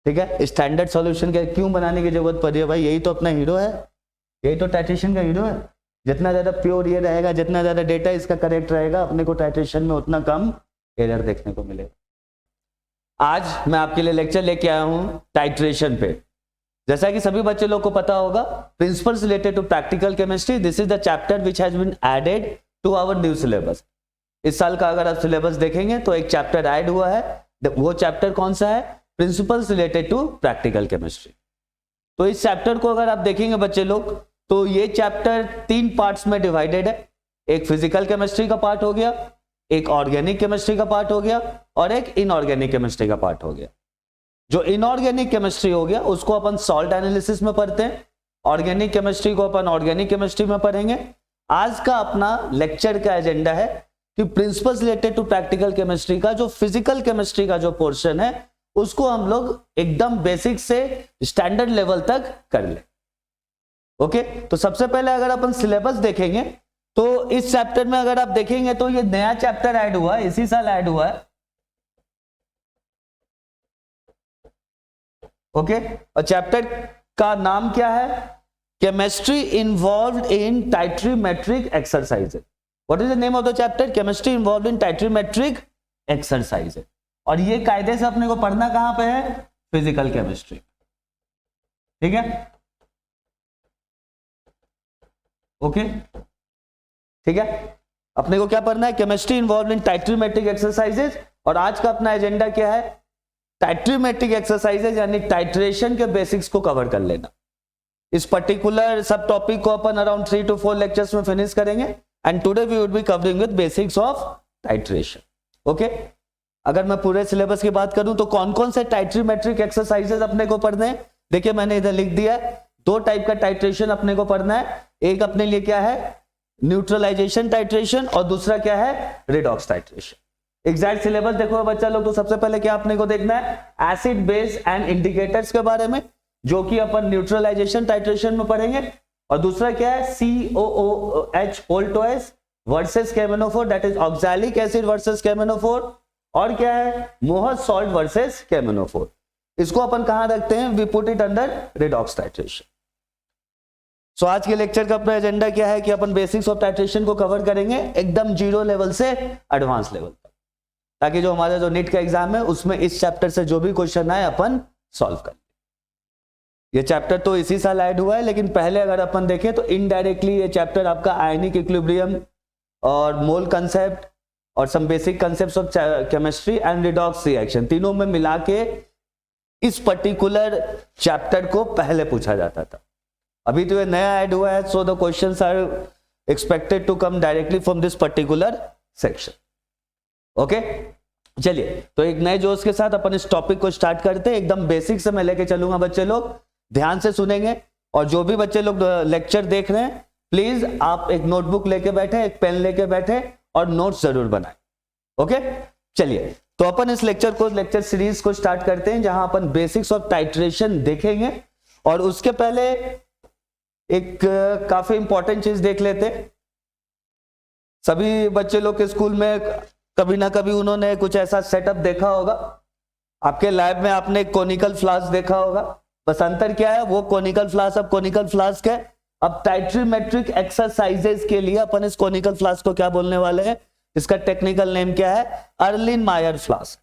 ठीक है, standard solution के क्यों बनाने की जरूरत पड़ी है भाई, यही तो अपना हीरो है, यही तो टाइट्रेशन का हीरो है। जितना ज्यादा प्योर ये रहेगा, जितना ज्यादा डेटा इसका करेक्ट रहेगा, अपने को टाइट्रेशन में उतना कम एरर देखने को मिलेगा। आज मैं आपके लिए लेक्चर लेके आया हूं टाइट्रेशन पे। जैसा कि सभी बच्चे लोग को पता होगा, principles related to practical chemistry, this is the chapter which has been added to our new syllabus. इस साल का अगर आप सिलेबस देखेंगे तो एक चैप्टर ऐड हुआ है, वो चैप्टर कौन सा है, principles related to practical chemistry. तो इस चैप्टर को अगर आप देखेंगे बच्चे लोग, तो ये चैप्टर 3 पार्ट्स में डिवाइडेड है। एक फिजिकल केमिस्ट्री का पार्ट हो गया, एक ऑर्गेनिक केमिस्ट्री का पार्ट हो गया, और एक इनऑर्गेनिक केमिस्ट्री का पार्ट हो गया। जो इनऑर्गेनिक केमिस्ट्री हो गया उसको अपन सॉल्ट एनालिसिस में पढ़ते हैं, ऑर्गेनिक केमिस्ट्री को अपन ऑर्गेनिक केमिस्ट्री में पढ़ेंगे। आज का अपना लेक्चर का एजेंडा है कि principles related to practical chemistry का जो फिजिकल केमिस्ट्री का जो पोर्शन है उसको हम लोग एकदम बेसिक से स्टैंडर्ड लेवल तक कर ले। ओके, तो सबसे पहले अगर अपन सिलेबस देखेंगे तो इस चैप्टर में अगर आप देखेंगे तो ये नया चैप्टर ऐड हुआ है, इसी साल ऐड हुआ है। ओके, और चैप्टर का नाम क्या है, chemistry involved in titrimetric exercises. What is the name of the chapter, chemistry involved in titrimetric exercises. और ये कायदे से अपने को पढ़ना कहां पे है, फिजिकल केमिस्ट्री। ठीक है, ओके, ठीक है, अपने को क्या पढ़ना है, chemistry involved in titrimetric exercises. और आज का अपना एजेंडा क्या है, टाइट्रीमेट्रिक एक्सरसाइजेज यानी टाइट्रेशन के बेसिक्स को कवर कर लेना। इस पर्टिकुलर सब टॉपिक को अपन अराउंड 3 to 4 लेक्चर्स में फिनिश करेंगे, and today we would be covering with basics of titration. Okay, अगर मैं पूरे सिलेबस की बात करूं तो कौन कौन से टाइट्रीमेट्रिक एक्सरसाइजेज अपने को पढ़ने हैं, देखिए मैंने इधर लिख दिया है। 2 टाइप का टाइट्रेशन अपने को पढ़ना है, एक अपने लिए क्या है, न्यूट्रलाइजेशन टाइट्रेशन, और दूसरा क्या है, रिडॉक्स टाइट्रेशन। एग्जैक्ट सिलेबस देखो बच्चा लोग, तो सबसे पहले क्या अपने को देखना है, एसिड बेस एंड इंडिकेटर्स के बारे में, जो कि अपन न्यूट्रलाइजेशन टाइट्रेशन में पढ़ेंगे। और दूसरा क्या है, COOH होल्टोएस वर्सेस केमेनोफोर, that is oxalic acid versus केमेनोफोर। और क्या है, मोहर सॉल्ट वर्सेस केमेनोफोर। इसको अपन कहां रखते हैं, we put it under redox titration. So आज के लेक्चर का अपना एजेंडा क्या है कि अपन बेसिक्स ऑफ टाइट्रेशन को कवर करेंगे एकदम 0 लेवल से एडवांस लेवल तक, ताकि जो हमारा जो नीट का एग्जाम है उसमें इस चैप्टर से जो भी क्वेश्चन आए अपन सॉल्व कर। ये चैप्टर तो इसी साल ऐड हुआ है, लेकिन पहले अगर अपन देखें तो इनडायरेक्टली ये चैप्टर आपका आयनिक इक्विलिब्रियम और मोल कंसेप्ट और some basic concepts of chemistry and redox reaction, तीनों में मिला के इस पर्टिकुलर चैप्टर को पहले पूछा जाता था। अभी तो ये नया ऐड हुआ है, so the questions are expected to come directly from this particular section. Okay, चलिए तो एक नए जोश के साथ अपन इस टॉपिक को स्टार्ट करते हैं। एकदम बेसिक से मैं लेके चलूंगा, बच्चे लोग ध्यान से सुनेंगे। और जो भी बच्चे लोग लेक्चर देख रहे हैं, प्लीज आप एक नोटबुक लेके बैठे, एक पेन लेके बैठे और नोट्स जरूर बनाएं। ओके, चलिए तो अपन इस लेक्चर सीरीज को स्टार्ट करते हैं, जहां अपन बेसिक्स ऑफ टाइट्रेशन देखेंगे। और उसके पहले एक काफी इंपॉर्टेंट चीज देख लेते हैं। सभी बच्चे लोग के स्कूल में कभी ना कभी उन्होंने कुछ ऐसा सेटअप देखा होगा, आपके लैब में आपने कोनिकल फ्लास्क देखा होगा। बस अंतर क्या है, वो कोनिकल फ्लास्क अब कोनिकल फ्लास्क है। अब टाइट्रीमेट्रिक एक्सरसाइजेज के लिए अपन इस कोनिकल फ्लास्क को क्या बोलने वाले हैं, इसका टेक्निकल नेम क्या है, अर्लिन-मायर फ्लास्क।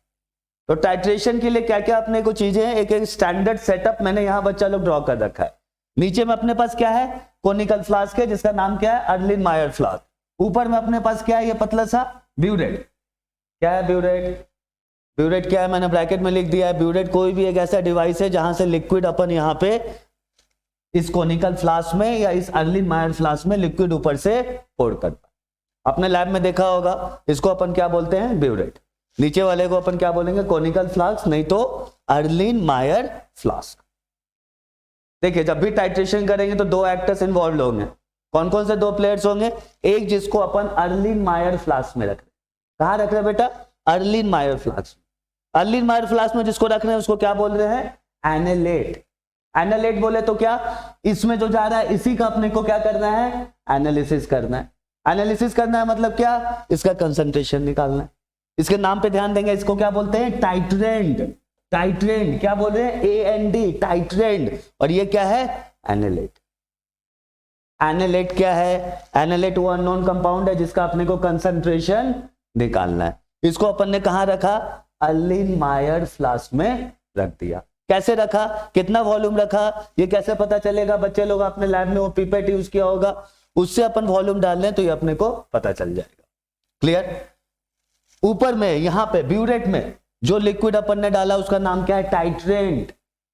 तो टाइट्रेशन के लिए क्या क्या अपने को चीजें हैं, एक एक स्टैंडर्ड सेटअप मैंने यहां बच्चा लोग ड्रॉ कर रखा है। नीचे में अपने पास क्या है, कोनिकल फ्लास्क है जिसका नाम क्या है, अर्लिन-मायर फ्लास्क। ऊपर में अपने पास क्या है, ये पतला सा ब्यूरेट। क्या है ब्यूरेट, ब्यूरेट क्या है, मैंने ब्रैकेट में लिख दिया है। ब्यूरेट कोई भी एक ऐसा डिवाइस है जहां से लिक्विड अपन यहाँ पे इस कोनिकल फ्लास्क में या इस अर्लिन-मायर फ्लास्क में लिक्विड ऊपर से पोर करता। अपने लैब में देखा होगा, इसको अपन क्या बोलते हैं, ब्यूरेट। नीचे वाले को अपन क्या बोलेंगे, कोनिकल फ्लास्क, नहीं तो अर्लिन-मायर फ्लास्क। देखिए जब भी टाइट्रेशन करेंगे तो 2 एक्टर्स इन्वॉल्व होंगे। कौन कौन से 2 प्लेयर्स होंगे, एक जिसको अपन अर्लिन-मायर फ्लास्क में रख रहे हैं। कहां रख रहे हैं बेटा, अर्लिन-मायर फ्लास्क। अर्लिन-मायर फ्लास्क में जिसको रख रहे हैं उसको क्या बोल रहे हैं, एनालेट। एनालेट बोले तो क्या, इसमें जो जा रहा है इसी का अपने को क्या करना है, एनालिसिस करना है। एनालिसिस करना है मतलब क्या, इसका कंसंट्रेशन निकालना है। इसके नाम पे ध्यान देंगे, इसको क्या बोलते हैं, टाइट्रेंट। टाइट्रेंड, क्या बोल रहे हैं, AND, टाइट्रेंड। और ये क्या है, एनालेट। एनालेट क्या है, एनालेट वो अननोन कंपाउंड है जिसका अपने को कंसंट्रेशन निकालना है। इसको अपन ने कहां रखा, अर्लीन-मायर फ्लास्क में रख दिया। कैसे रखा, कितना वॉल्यूम रखा, ये कैसे पता चलेगा, बच्चे लोग अपने लैब में वो पिपेट यूज किया होगा, उससे अपन वॉल्यूम डाल लें तो ये अपने को पता चल जाएगा। क्लियर। ऊपर में यहां पे ब्यूरेट में जो लिक्विड अपन ने डाला उसका नाम क्या है, टाइट्रेंट,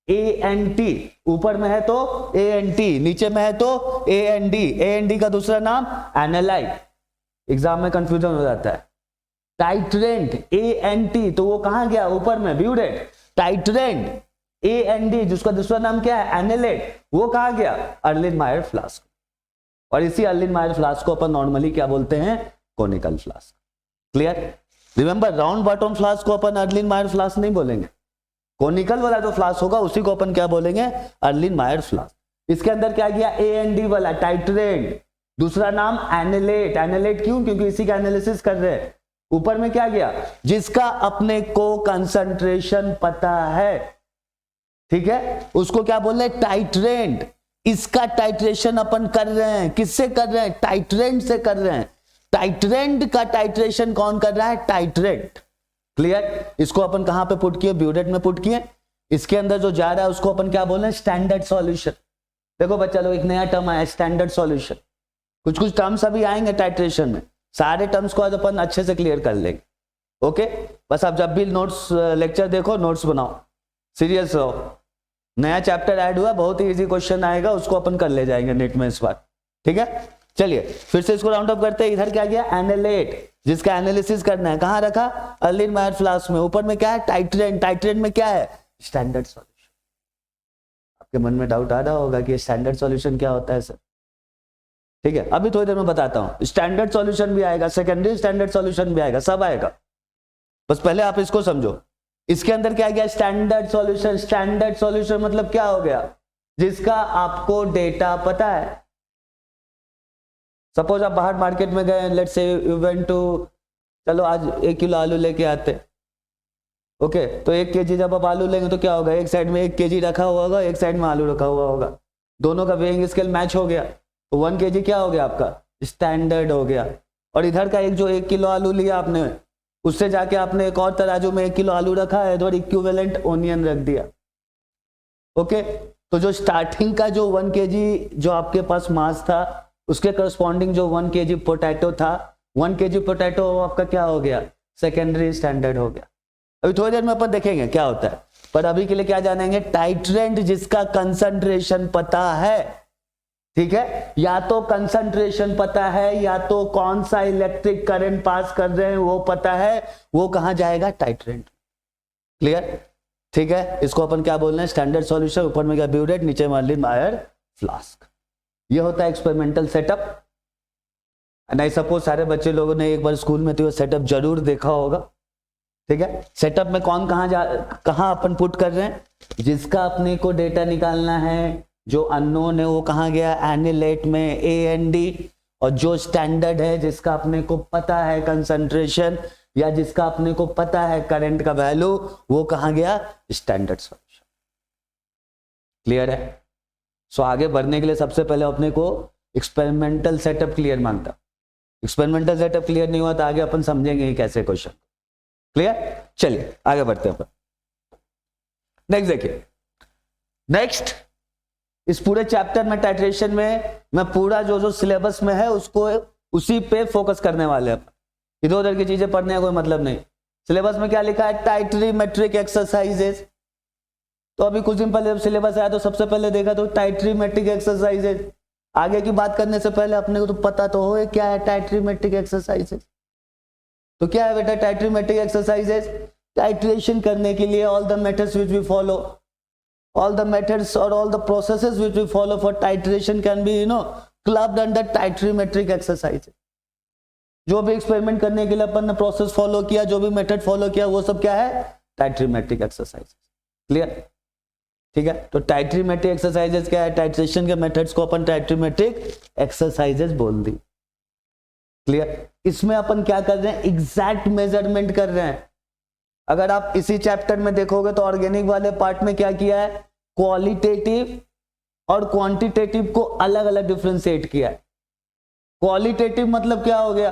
ANT। ऊपर में है तो ANT, नीचे में है तो AND। AND का दूसरा नाम एनालाइट। एग्जाम में कंफ्यूजन हो जाता है। टाइट्रेंट ANT, तो वो कहां गया, ऊपर में ब्यूरेट। टाइट्रेंट AND जिसका दूसरा नाम क्या है, एनालेट, वो कहां गया, अर्लीन-मायर फ्लास्क। और इसी अर्लीन-मायर फ्लास्क को अपन नॉर्मली क्या बोलते हैं, conical flask. Clear. Remember, round bottom flask को अपन अर्लीन-मायर फ्लास्क नहीं बोलेंगे, कोनिकल वाला जो फ्लास्क होगा उसी को अपन क्या बोलेंगे, अर्लीन-मायर फ्लास्क। इसके अंदर क्या गया, AND वाला टाइट्रेंट, दूसरा नाम एनालेट। एनालेट क्यों, क्योंकि इसी का एनालिसिस कर रहे हैं। ऊपर में क्या गया, जिसका अपने को कंसंट्रेशन पता है, ठीक है, उसको क्या बोल रहे हैं, टाइट्रेंट। इसका टाइट्रेशन अपन कर रहे हैं, किससे कर रहे हैं, टाइट्रेंट से कर रहे हैं। टाइट्रेंट का टाइट्रेशन कौन कर रहा है, टाइट्रेंट। क्लियर। इसको अपन कहां पे पुट किए, ब्यूरेट में पुट किए। इसके अंदर जो जा रहा है उसको अपन क्या बोल रहे हैं, स्टैंडर्ड सॉल्यूशन। देखो बच्चा लोग, एक नया टर्म आया, स्टैंडर्ड सॉल्यूशन। कुछ कुछ टर्म्स अभी आएंगे टाइट्रेशन में, सारे टर्म्स को आज अपन अच्छे से क्लियर कर लेंगे। ओके, बस आप जब भी नोट्स लेक्चर देखो, नोट्स बनाओ, सीरियस रहो। नया चैप्टर ऐड हुआ, बहुत ही इजी क्वेश्चन आएगा, उसको अपन कर ले जाएंगे नेट में इस बार। ठीक है, चलिए फिर से इसको राउंड अप करते हैं। इधर क्या गया, एनालेट, जिसका एनालिसिस करना है, कहां रखा, अर्लीन-मायर फ्लास्क में। ऊपर में क्या है, टाइट्रेंट। टाइट्रेंट में क्या है, स्टैंडर्ड सॉल्यूशन। आपके मन में डाउट आ रहा होगा कि स्टैंडर्ड सॉल्यूशन क्या होता है सर। ठीक है, अभी थोड़ी देर में बताता हूं। स्टैंडर्ड सॉल्यूशन भी आएगा, सेकेंडरी स्टैंडर्ड सॉल्यूशन भी आएगा, सब आएगा, बस पहले आप इसको समझो। इसके अंदर क्या गया, स्टैंडर्ड सॉल्यूशन। स्टैंडर्ड सॉल्यूशन मतलब क्या हो गया, जिसका आपको डेटा पता है। सपोज आप बाहर मार्केट में गए, let's say you went to, चलो आज 1 किलो आलू लेके आते। ओके, तो 1 kg जब आप आलू लेंगे तो क्या होगा, एक साइड में 1 kg रखा हुआ होगा, एक साइड में आलू रखा हुआ होगा, दोनों का वेइंग स्केल मैच हो गया, तो 1 kg क्या हो गया आपका, स्टैंडर्ड हो गया। और इधर का एक जो 1 किलो आलू लिया आपने, उससे जाके आपने एक और तराजू में 1 किलो आलू रखा है, इधर इक्विवेलेंट ओनियन रख दिया। ओके, तो जो स्टार्टिंग का जो 1 kg जो आपके पास मास था, उसके करस्पॉन्डिंग जो 1 kg पोटैटो था, 1 kg पोटैटो आपका क्या हो गया, सेकेंडरी स्टैंडर्ड हो गया। अभी थोड़ी देर में अपन देखेंगे क्या होता है, पर अभी के लिए क्या जानेंगे, टाइट्रेंट, जिसका कंसंट्रेशन पता है। ठीक है, या तो कंसंट्रेशन पता है, या तो कौन सा इलेक्ट्रिक करंट पास कर रहे हैं वो पता है, वो कहां जाएगा, टाइट्रेंट। क्लियर। ठीक है, इसको अपन क्या बोल रहे हैं, स्टैंडर्ड सॉल्यूशन। ऊपर में क्या, ब्यूरेट, नीचे में अर्लीन-मायर फ्लास्क। ये होता है experimental setup. And I suppose सारे बच्चे लोगों ने एक बार स्कूल में तो ये सेटअप जरूर देखा होगा। ठीक है, सेटअप में कौन कहां अपन पुट कर रहे हैं, जिसका अपने को डेटा निकालना है, जो अननोन है वो कहां गया, एनालेट में, AND। और जो स्टैंडर्ड है, जिसका अपने को पता है कंसंट्रेशन, या जिसका अपने को पता है करंट का वैल्यू, वो कहां गया, स्टैंडर्ड सॉल्यूशन। क्लियर है। सो आगे बढ़ने के लिए सबसे पहले अपने को एक्सपेरिमेंटल सेटअप क्लियर मांगता। एक्सपेरिमेंटल सेटअप क्लियर नहीं हुआ तो आगे अपन समझेंगे ही कैसे क्वेश्चन। क्लियर, चलिए आगे बढ़ते हैं अपन। नेक्स्ट देखिए, नेक्स्ट इस पूरे चैप्टर में टाइट्रेशन में मैं पूरा जो सिलेबस में है उसको उसी पे फोकस करने वाले हैं। इधर उधर की चीजें पढ़ने का कोई मतलब नहीं। सिलेबस में क्या लिखा है, टाइट्रीमेट्रिक एक्सरसाइजेज। तो अभी कुछ दिन पहले जब सिलेबस आया तो सबसे पहले देखा तो टाइट्रीमेट्रिक एक्सरसाइजेज। आगे की बात करने से पहले अपने को तो पता तो हो क्या है टाइट्रीमेट्रिक एक्सरसाइजेज। तो क्या है बेटा टाइट्रीमेट्रिक एक्सरसाइजेज, टाइट्रेशन करने के लिए all the methods which we follow, all the methods or all the processes which we follow for titration can be clubbed under titrimetric exercise। जो भी एक्सपेरिमेंट करने के लिए अपन ने प्रोसेस फॉलो किया, जो भी मेथड फॉलो किया, वो सब क्या है, टाइट्रीमेट्रिक एक्सरसाइज। क्लियर। ठीक है, तो टाइट्रीमेट्रिक एक्सरसाइजेस क्या है, टाइट्रेशन के मेथड्स को अपन टाइट्रीमेट्रिक एक्सरसाइजेस बोल दी। क्लियर। इसमें अपन क्या कर रहे हैं, एग्जैक्ट मेजरमेंट कर रहे हैं। अगर आप इसी चैप्टर में देखोगे तो ऑर्गेनिक वाले पार्ट में क्या किया है, क्वालिटेटिव और क्वांटिटेटिव को अलग अलग डिफरेंशिएट किया है। क्वालिटेटिव मतलब क्या हो गया,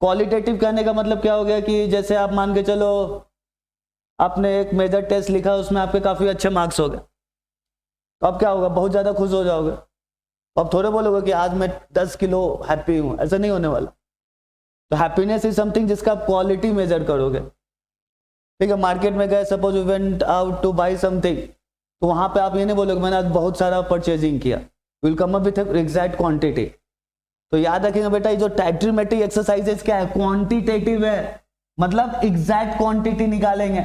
क्वालिटेटिव कहने का मतलब क्या हो गया कि जैसे आप मान के चलो आपने एक मेजर टेस्ट लिखा, उसमें आपके काफी अच्छे मार्क्स हो गए, तो अब क्या होगा, बहुत ज्यादा खुश हो जाओगे। अब थोड़े बोलोगे कि आज मैं 10 किलो हैप्पी हूं, ऐसा नहीं होने वाला। तो हैप्पीनेस इज समथिंग जिसका आप क्वालिटी मेजर करोगे। ठीक है, मार्केट में गए, suppose you went out to buy something, तो वहां पे आप ये नहीं बोलोगे मैंने आज बहुत सारा परचेजिंग किया, will come up with exact quantity. तो याद रखेंगे बेटा, ये जो टाइट्रीमेट्रिक एक्सरसाइजेस क्या है, क्वांटिटेटिव है, मतलब एग्जैक्ट क्वांटिटी निकालेंगे।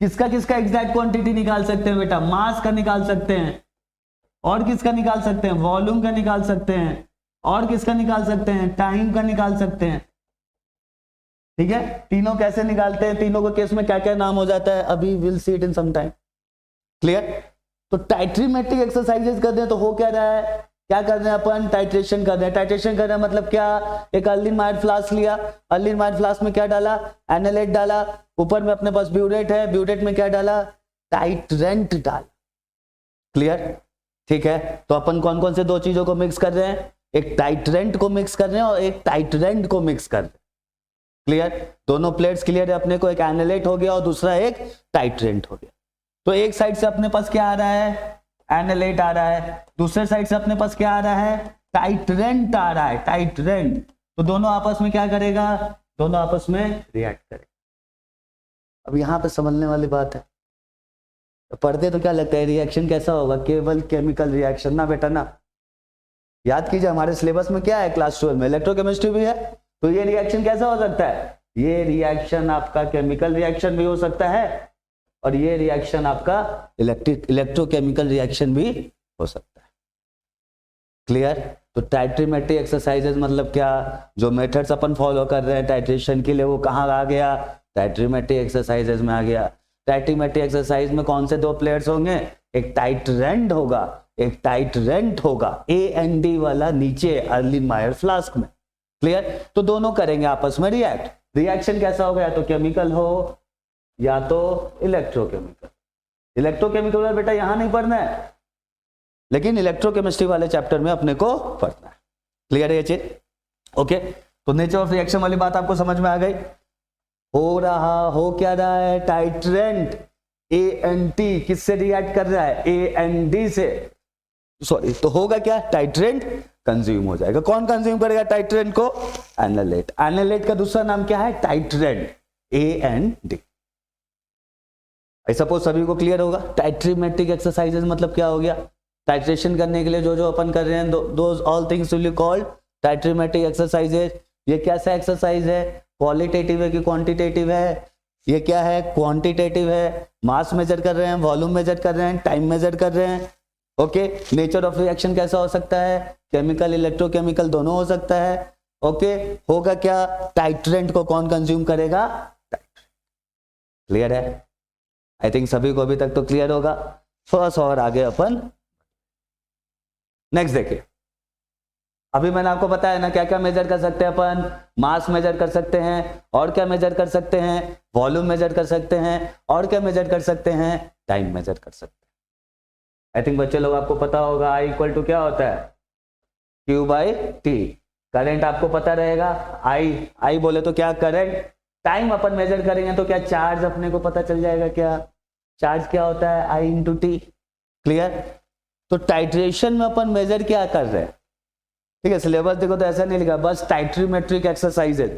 किसका किसका एग्जैक्ट क्वांटिटी निकाल सकते हैं बेटा, मास का निकाल सकते हैं, और किसका निकाल सकते हैं, वॉल्यूम का निकाल सकते हैं, और किसका निकाल सकते हैं, टाइम का निकाल सकते हैं। ठीक है, तीनों कैसे निकालते हैं, तीनों के केस में क्या क्या नाम हो जाता है, अभी will see it in some time. Clear. तो टाइट्रीमेट्रिक एक्सरसाइजेस कर रहे हैं तो हो क्या रहा है, क्या कर रहे हैं अपन, टाइट्रेशन कर रहे हैं। टाइट्रेशन कर रहे हैं मतलब क्या, एक अर्लीनमाइड फ्लास्क लिया, अर्लीनमाइड फ्लास्क में क्या डाला, एनालेट डाला, ऊपर में अपने पास ब्यूरेट है, ब्यूरेट में क्या डाला, टाइट्रेंट डाला। क्लियर। ठीक है, तो अपन कौन कौन से दो चीजों को मिक्स कर रहे हैं, एक टाइट्रेंट को मिक्स कर रहे हैं और एक टाइट्रेंट को मिक्स कर रहे हैं। क्लियर, दोनों प्लेट्स क्लियर है अपने को, एक एनालेट हो गया और दूसरा एक टाइट्रेंट हो गया। तो एक साइड से अपने पास क्या आ रहा है, एनालेट आ रहा है, दूसरे साइड से अपने पास क्या आ रहा है, टाइट्रेंट आ रहा है, टाइट्रेंट। तो दोनों आपस में क्या करेगा, दोनों आपस में रिएक्ट करेगा। अब यहां पे समझने वाली बात है, तो पढ़ते तो क्या लगता है रिएक्शन कैसा होगा, केवल केमिकल रिएक्शन ना बेटा ना। याद कीजिए हमारे सिलेबस में क्या है, क्लास 12 में इलेक्ट्रोकेमिस्ट्री भी है। तो ये रिएक्शन कैसा हो सकता है, ये रिएक्शन आपका केमिकल रिएक्शन भी हो सकता है और ये रिएक्शन आपका इलेक्ट्रोकेमिकल रिएक्शन भी हो सकता है। क्लियर। तो टाइट्रीमेट्रिक एक्सरसाइजेज मतलब क्या, जो मेथड्स अपन फॉलो कर रहे हैं टाइट्रेशन के लिए वो कहाँ आ गया, टाइट्रीमेट्रिक एक्सरसाइजेज में आ गया। टाइट्रीमेट्रिक एक्सरसाइज में कौन से दो प्लेयर्स होंगे, एक टाइट्रेंट होगा, एक टाइट्रेंट होगा, AND वाला नीचे अर्लीनमायर फ्लास्क में। क्लियर। तो दोनों करेंगे आपस में रिएक्ट। रिएक्शन कैसा होगा, या तो केमिकल हो या तो इलेक्ट्रोकेमिकल। इलेक्ट्रोकेमिकल वाला बेटा यहां नहीं पढ़ना है, लेकिन इलेक्ट्रोकेमिस्ट्री वाले चैप्टर में अपने को पढ़ना है। क्लियर है ये चीज। ओके, तो नेचर ऑफ रिएक्शन वाली बात आपको समझ में आ गई। हो क्या रहा है, टाइट्रेंट ANT किससे रिएक्ट कर रहा है, AND से, सॉरी। तो होगा क्या, टाइट्रेंट कंज्यूम हो जाएगा। कौन कंज्यूम करेगा टाइट्रेंट को, एनालेट। एनालेट का दूसरा नाम क्या है, टाइट्रेंट, AND। सपोज सभी को क्लियर होगा। टाइट्रीमेट्रिक एक्सरसाइजेज मतलब क्या हो गया, टाइट्रेशन करने के लिए जो जो अपन कर रहे हैं, those all things will be called titrimetric exercises. ये कैसा एक्सरसाइज है, क्वालिटेटिव है कि क्वांटिटेटिव है, ये क्या है, क्वांटिटेटिव है। मास मेजर कर रहे हैं, वॉल्यूम मेजर कर रहे हैं, टाइम मेजर कर रहे हैं। ओके, नेचर ऑफ रिएक्शन कैसा हो सकता है, केमिकल इलेक्ट्रोकेमिकल दोनों हो सकता है। ओके, होगा क्या, टाइट्रेंट को कौन कंज्यूम करेगा, क्लियर है। आई थिंक सभी को अभी तक तो क्लियर होगा। थोड़ा सा और आगे अपन नेक्स्ट देखिए। अभी मैंने आपको बताया ना क्या क्या मेजर कर सकते हैं अपन, मास मेजर कर सकते हैं, और क्या मेजर कर सकते हैं, वॉल्यूम मेजर कर सकते हैं, और क्या मेजर कर सकते हैं, टाइम मेजर कर सकते हैं। आई थिंक बच्चे लोग आपको पता होगा I इक्वल टू क्या होता है, Q/T। करंट आपको पता रहेगा, I बोले तो क्या करंट। टाइम अपन मेजर करेंगे तो क्या, चार्ज अपने को पता चल जाएगा, क्या चार्ज क्या होता है, I × T। क्लियर। तो टाइट्रेशन में अपन मेजर क्या कर रहे हैं, ठीक है। सिलेबस देखो तो ऐसा नहीं लिखा, बस टाइट्रीमेट्रिक एक्सरसाइजेज।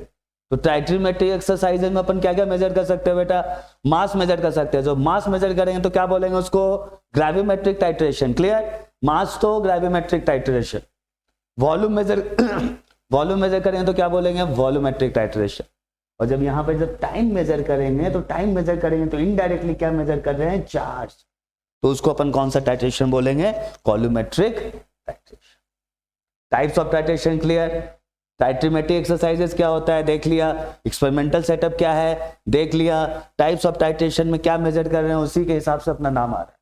तो टाइट्रीमेट्रिक एक्सरसाइजेज में अपन क्या क्या मेजर कर सकते हैं बेटा, मास मेजर कर सकते हैं। जो मास मेजर करेंगे तो क्या बोलेंगे उसको, ग्रेविमेट्रिक टाइट्रेशन। क्लियर। मास तो gravimetric titration. Volume major volume major करेंगे तो क्या बोलेंगे, वॉल्यूमेट्रिक टाइट्रेशन। और जब यहाँ पे जब टाइम मेजर करेंगे तो टाइम मेजर करेंगे तो इनडायरेक्टली क्या मेजर कर रहे हैं, चार्ज। तो उसको अपन कौन सा टाइट्रेशन बोलेंगे, volumetric titration. Types of titration clear. Titrimetric exercises क्या होता है देख लिया, एक्सपेरिमेंटल सेटअप क्या है देख लिया, टाइप्स ऑफ टाइट्रेशन में क्या मेजर कर रहे हैं उसी के हिसाब से अपना नाम आ रहा है।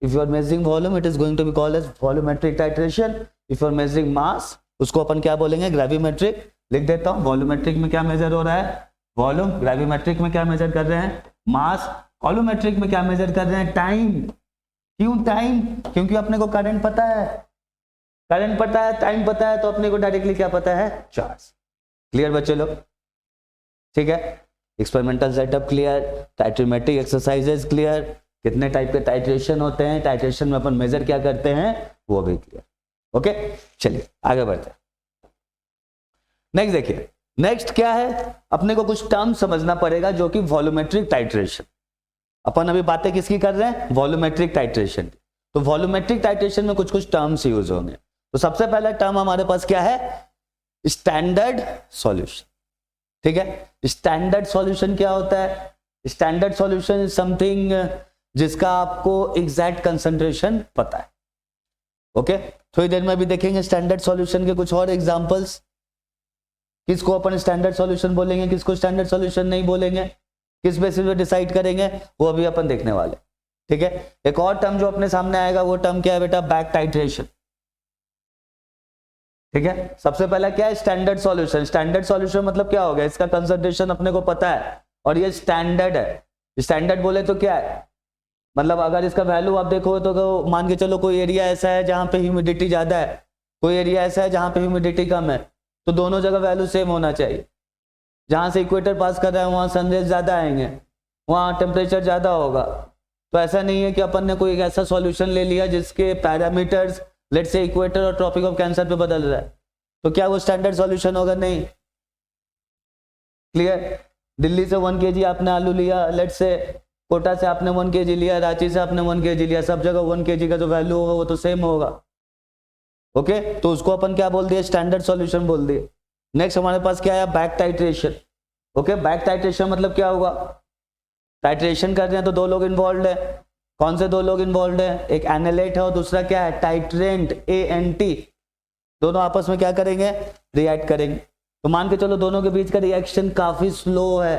If you are measuring volume it is going to be called as volumetric titration. If you are measuring mass उसको अपन क्या बोलेंगे, ग्रेविमेट्रिक। लिख देता हूं, वॉल्यूमेट्रिक में क्या मेजर हो रहा है, वॉल्यूम, ग्रेविमेट्रिक में क्या मेजर कर रहे हैं, मास, कॉलूमेट्रिक में क्या मेजर कर रहे हैं, टाइम। क्यों टाइम, क्योंकि अपने को करंट पता है, करंट पता है, टाइम पता है, तो अपने को डायरेक्टली क्या पता है, चार्ज। क्लियर बच्चे लोग, ठीक है। Experimental setup clear, titrimetric exercises clear, कितने टाइप के टाइट्रेशन होते हैं, टाइट्रेशन में अपन मेजर क्या करते हैं, वो भी क्लियर। ओके, चलिए आगे बढ़ते हैं। नेक्स्ट देखिए, नेक्स्ट क्या है, अपने को कुछ टर्म समझना पड़ेगा जो कि वॉल्यूमेट्रिक टाइट्रेशन। अपन अभी बातें किसकी कर रहे हैं, वॉल्यूमेट्रिक टाइट्रेशन। तो वॉल्यूमेट्रिक टाइट्रेशन में कुछ कुछ टर्म्स यूज होंगे। तो सबसे पहला टर्म हमारे पास क्या है, स्टैंडर्ड सॉल्यूशन। ठीक है, स्टैंडर्ड सॉल्यूशन क्या होता है, स्टैंडर्ड सॉल्यूशन इज समथिंग जिसका आपको एग्जैक्ट कंसंट्रेशन पता है। ओके, थोड़ी देर में भी देखेंगे स्टैंडर्ड सॉल्यूशन के कुछ और एग्जांपल्स, किसको अपन स्टैंडर्ड सॉल्यूशन बोलेंगे, किसको स्टैंडर्ड सॉल्यूशन नहीं बोलेंगे, किस बेसिस पे डिसाइड करेंगे, वो अभी अपन देखने वाले। ठीक है, एक और टर्म जो अपने सामने आएगा वो टर्म क्या है बेटा, बैक टाइट्रेशन। ठीक है, सबसे पहला क्या है, स्टैंडर्ड सॉल्यूशन। स्टैंडर्ड सॉल्यूशन मतलब क्या हो गया, इसका कंसंट्रेशन अपने को पता है और ये स्टैंडर्ड है। स्टैंडर्ड बोले तो क्या है, मतलब अगर इसका वैल्यू आप देखो तो मान के चलो कोई एरिया ऐसा है जहां पे ह्यूमिडिटी ज्यादा है, कोई एरिया ऐसा है जहां पे ह्यूमिडिटी कम है, तो दोनों जगह वैल्यू सेम होना चाहिए। जहां से इक्वेटर पास कर रहा है वहां सनरेज ज्यादा आएंगे, वहां टेम्परेचर ज्यादा होगा। तो ऐसा नहीं है कि अपन ने कोई एक ऐसा सॉल्यूशन ले लिया जिसके पैरामीटर्स लेट्स से इक्वेटर और ट्रॉपिक ऑफ कैंसर पे बदल रहा है, तो क्या वो स्टैंडर्ड सॉल्यूशन होगा, नहीं। क्लियर, दिल्ली से 1 kg आपने आलू लिया, लेट्स से कोटा से आपने 1 kg लिया, रांची से आपने 1 kg लिया, सब जगह 1 kg का जो वैल्यू होगा वो तो सेम होगा। ओके, तो उसको अपन क्या बोल दिए, स्टैंडर्ड सॉल्यूशन बोल दिए। नेक्स्ट हमारे पास क्या आया, back titration. Okay, back titration मतलब क्या होगा, टाइट्रेशन कर रहे हैं तो दो लोग इन्वॉल्व है। कौन से दो लोग इन्वॉल्व है, एक एनालेट है और दूसरा क्या है, टाइट्रेंट, ANT। दोनों आपस में क्या करेंगे, रिएक्ट करेंगे। तो मान के चलो दोनों के बीच का रिएक्शन काफी स्लो है।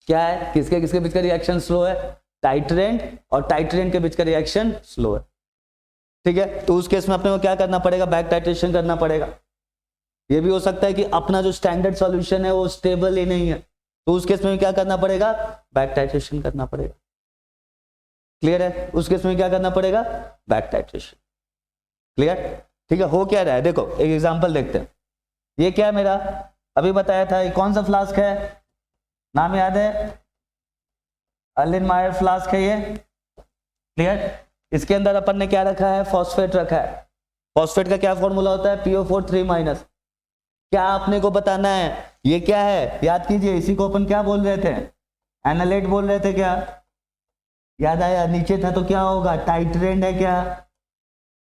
क्या है, किसके किसके बीच का रिएक्शन स्लो है, टाइट्रेंट और टाइट्रेंट के बीच का रिएक्शन स्लो है। ठीक है, तो उस केस में अपने को क्या करना पड़ेगा, बैक टाइट्रेशन करना पड़ेगा। ये भी हो सकता है कि अपना जो स्टैंडर्ड सॉल्यूशन है वो स्टेबल ही नहीं है, तो उस केस में क्या करना पड़ेगा, बैक टाइट्रेशन करना पड़ेगा। क्लियर है, उस केस में क्या करना पड़ेगा, बैक टाइट्रेशन। क्लियर, ठीक है। हो क्या रहा है, देखो एक एग्जांपल देखते हैं। ये क्या है मेरा, अभी बताया था, ये कौन सा फ्लास्क है, नाम याद है, अर्लिनमायर फ्लास्क है ये। क्लियर, इसके अंदर अपन ने क्या रखा है, फॉस्फेट रखा है। फॉस्फेट का क्या फॉर्मूला होता है, PO4 3-। क्या आपने को बताना है, ये क्या है, याद कीजिए, इसी को अपन क्या बोल रहे थे, एनालेट बोल रहे थे। क्या याद आया, नीचे था तो क्या होगा, टाइट्रेंट है क्या।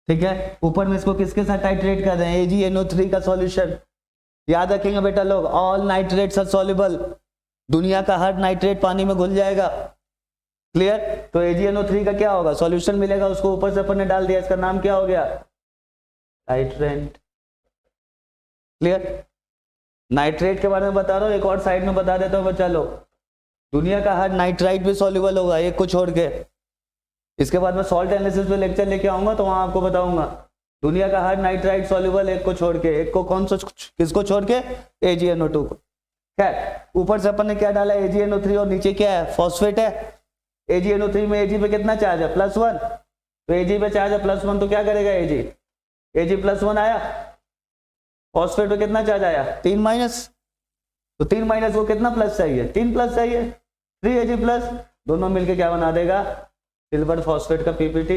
ठीक है, ऊपर में इसको किसके साथ टाइट्रेट कर रहे हैं, AgNO3 का सॉल्यूशन। याद रखेंगे बेटा लोग, ऑल नाइट्रेट्स आर सॉल्युबल, दुनिया का हर नाइट्रेट पानी में घुल जाएगा। क्लियर, तो AgNO3 का क्या होगा, सॉल्यूशन मिलेगा, उसको ऊपर से अपन ने डाल दिया, इसका नाम क्या हो गया, टाइट्रेंट। क्लियर, नाइट्रेट के बारे में बता रहा हूं, एक और साइड में बता देता हूं बच्चा लोग, दुनिया का हर नाइट्राइट भी सॉल्युबल होगा, एक को छोड़ के। इसके बाद मैं सॉल्ट एनालिसिस पे लेक्चर लेके आऊंगा तो वहां आपको बताऊंगा, दुनिया का हर नाइट्राइट सॉल्युबल, एक को छोड़ के। एक को कौन सा, किसको छोड़ के, AgNO2 को। खैर, ऊपर से अपन ने क्या डाला, AgNO3, और नीचे क्या है, फॉस्फेट है। AgNO3 में Ag पे कितना चार्ज है, +1, तो Ag पे चार्ज है +1, तो क्या करेगा Ag +1 आया, फॉस्फेट पे कितना चार्ज आया, 3-, तो 3- को कितना प्लस चाहिए, 3+ चाहिए, 3Ag+, दोनों मिलके क्या बना देगा, सिल्वर फॉस्फेट का PPT।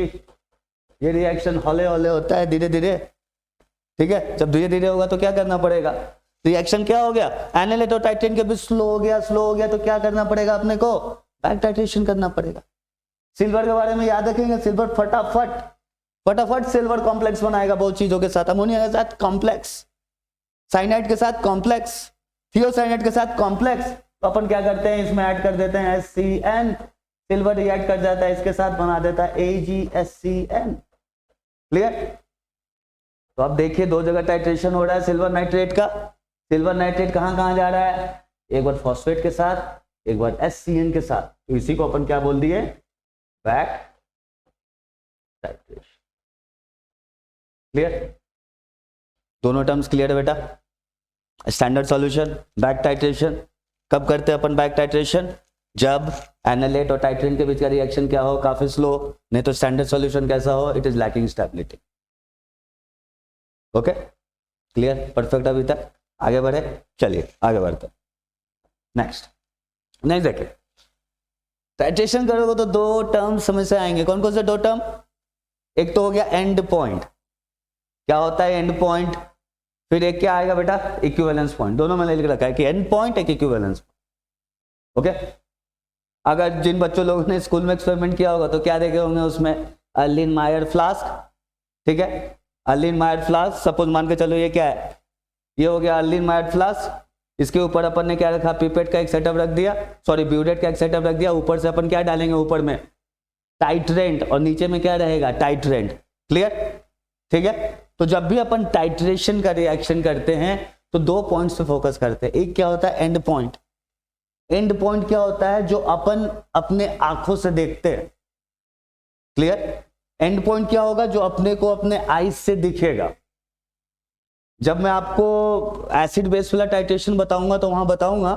ये रिएक्शन हौले हौले होता है, धीरे धीरे। ठीक है, जब धीरे धीरे होगा तो क्या करना पड़ेगा, रिएक्शन क्या हो गया, एनालेट और टाइट्रेंट के बीच स्लो हो गया, तो क्या करना पड़ेगा अपने को, बैक टाइट्रेशन करना पड़ेगा। सिल्वर के बारे में याद रखेंगे, सिल्वर फटाफट सिल्वर कॉम्प्लेक्स बनाएगा बहुत चीजों के साथ, अमोनिया के साथ कॉम्प्लेक्स, साइनाइड के साथ कॉम्प्लेक्स, थियोसाइनाइड के साथ कॉम्प्लेक्स। तो अपन क्या करते हैं, इसमें ऐड कर देते हैं HCN, सिल्वर रिएक्ट कर जाता है इसके साथ, बना देता है AgSCN। क्लियर, तो अब देखिए दो जगह टाइट्रेशन हो रहा है सिल्वर नाइट्रेट का। सिल्वर नाइट्रेट कहां कहां जा रहा है, एक बार फॉस्फेट के साथ, एक बार HCN के साथ, तो इसी को अपन क्या बोल दिए, बैक टाइट्रेशन। क्लियर, दोनों टर्म्स क्लियर है बेटा। Standard solution, back titration. कब करते हैं अपन बैक टाइट्रेशन? जब एनालेट और टाइट्रेंट के बीच का रिएक्शन क्या हो, काफी स्लो, नहीं तो स्टैंडर्ड सॉल्यूशन कैसा हो, it is lacking stability. Okay, clear, perfect. अभी तक आगे बढ़े, चलिए आगे बढ़ते हैं। नेक्स्ट देखिए, टाइट्रेशन करोगे तो दो टर्म समझ से आएंगे। कौन कौन से दो टर्म? एक तो हो गया एंड पॉइंट। क्या होता है एंड पॉइंट? फिर एक क्या आएगा बेटा? Equivalence point. दोनों मैंने लिख रखा है कि एंड पॉइंट एक इक्विवेलेंस। ओके, अगर जिन बच्चों लोगों ने स्कूल में एक्सपेरिमेंट किया होगा तो क्या देखे होंगे उसमें? अर्लिन-मायर फ्लास्क, ठीक है, अर्लिन-मायर फ्लास्क। सपोज मान के चलो ये क्या है, ये हो गया अर्लिन-मायर फ्लास्क। इसके ऊपर अपन ने क्या रखा? पिपेट का एक सेटअप रख दिया, सॉरी ब्यूरेट का एक सेटअप रख दिया। ऊपर से अपन क्या डालेंगे? ऊपर में टाइट्रेंट, और नीचे में क्या रहेगा? टाइट्रेंट। क्लियर, ठीक है। तो जब भी अपन टाइट्रेशन का रिएक्शन करते हैं तो दो पॉइंट्स पे फोकस करते हैं। एक क्या होता है? And point. एंड पॉइंट क्या होता है? जो अपन अपने आंखों से देखते हैं। क्लियर, एंड पॉइंट क्या होगा? जो अपने को अपने आईज से दिखेगा। जब मैं आपको एसिड बेस वाला टाइट्रेशन बताऊंगा तो वहां बताऊंगा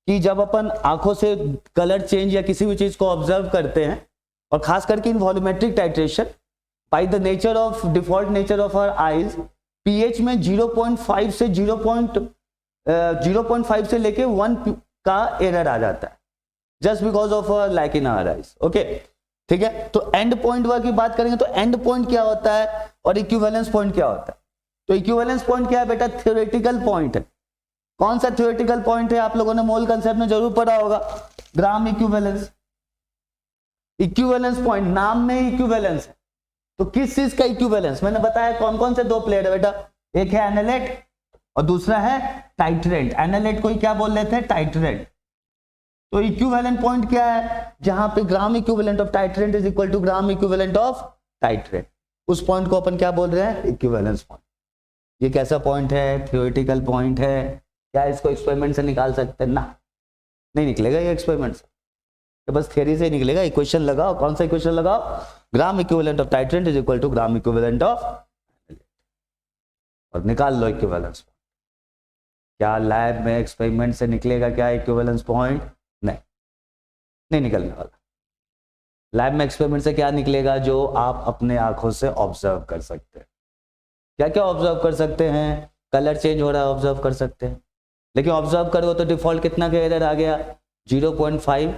कि जब अपन आंखों से कलर चेंज या किसी भी चीज को ऑब्जर्व करते हैं, और खास करके इन volumetric titration, by the nature of default nature of our eyes, pH में 0.5 से 0.5 से लेके 1 का एरर आ जाता है, just because of lack in our eyes. Okay, ठीक है। तो एंड पॉइंट की बात करेंगे तो एंड पॉइंट क्या होता है और इक्विवेलेंस पॉइंट क्या होता है? तो इक्विवेलेंस पॉइंट क्या है बेटा? थ्योरेटिकल पॉइंट है। कौन सा थ्योरेटिकल पॉइंट है? आप लोगों ने मोल कंसेप्ट में जरूर पढ़ा होगा, ग्राम इक्विवेलेंस। इक्विवेलेंस पॉइंट, नाम में ही इक्विवेलेंस है। तो किस चीज का इक्विवेलेंस? मैंने बताया कौन कौन से दो प्लेट है बेटा, एक है एनालेट और दूसरा है टाइट्रेंट। एनालेट को ही क्या बोल रहे थे? टाइट्रेंट। तो इक्विवेलेंट पॉइंट क्या है? जहां पे gram equivalent of titrant is equal to gram equivalent of titrant, उस पॉइंट को अपन क्या बोल रहे हैं? Equivalence point. ये कैसा पॉइंट है? थ्योरेटिकल पॉइंट है। क्या इसको एक्सपेरिमेंट से निकाल सकते हैं? ना, नहीं निकलेगा ये एक्सपेरिमेंट से, तो बस थियरी से निकलेगा। इक्वेशन लगाओ, कौन सा इक्वेशन लगाओ? Gram equivalent of titrant is equal to gram equivalent of, और निकाल लो इक्विवेलेंस। क्या लैब में एक्सपेरिमेंट से निकलेगा क्या इक्विवेलेंस पॉइंट? नहीं निकलने वाला। लैब में एक्सपेरिमेंट से क्या निकलेगा? जो आप अपने आंखों से ऑब्जर्व कर सकते हैं। क्या क्या ऑब्जर्व कर सकते हैं? कलर चेंज हो रहा है, ऑब्जर्व कर सकते हैं। लेकिन ऑब्जर्व करो तो डिफॉल्ट कितना का एरर आ गया? 0.5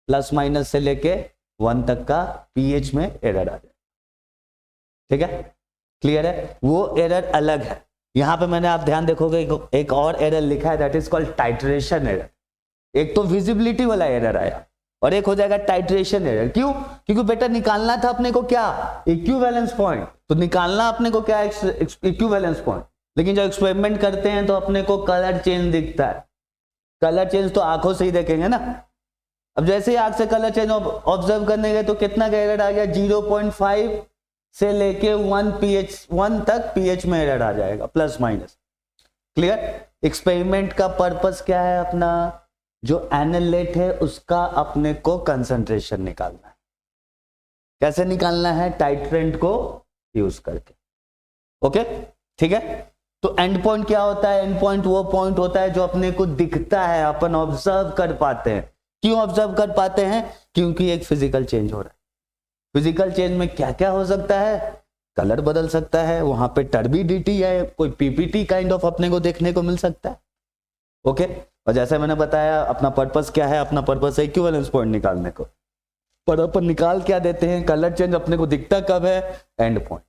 प्लस माइनस से लेके 1 तक का पीएच में एरर आ जाए। ठीक है, क्लियर है? वो एरर अलग है। यहां पे मैंने, आप ध्यान देखोगे, एक और एरर लिखा है, that is called titration error. एक तो विजिबिलिटी वाला एरर आया और एक हो जाएगा टाइट्रेशन एरर। क्यों? क्योंकि बेटा निकालना था अपने को क्या? Equivalence point. तो निकालना अपने को क्या? Equivalence point. लेकिन जब एक्सपेरिमेंट करते हैं तो अपने को कलर चेंज दिखता है। कलर चेंज तो आंखों से ही देखेंगे ना। अब जैसे ही आंख से कलर चेंज ऑब्जर्व करने गए तो कितना का एरर आ गया? 0.5 से लेके 1 तक पीएच में एरर आ जाएगा, प्लस माइनस। क्लियर? एक्सपेरिमेंट का पर्पस क्या है अपना? जो एनालेट है उसका अपने को कंसंट्रेशन निकालना है। कैसे निकालना है? टाइट्रेंट को यूज करके। ओके, ठीक है। तो एंड पॉइंट क्या होता है? एंड पॉइंट वो पॉइंट होता है जो अपने को दिखता है, अपन ऑब्जर्व कर पाते हैं। क्यों ऑब्जर्व कर पाते हैं? क्योंकि एक फिजिकल चेंज हो रहा है। फिजिकल चेंज में क्या क्या हो सकता है? कलर बदल सकता है, वहां पे टर्बिडिटी है, कोई पीपीटी काइंड ऑफ अपने को देखने को मिल सकता है। ओके, और जैसे मैंने बताया अपना पर्पस क्या है? अपना पर्पस है इक्विवेलेंस पॉइंट निकालने को। पर अपन निकाल क्या देते हैं? कलर चेंज अपने को दिखता कब है? And point.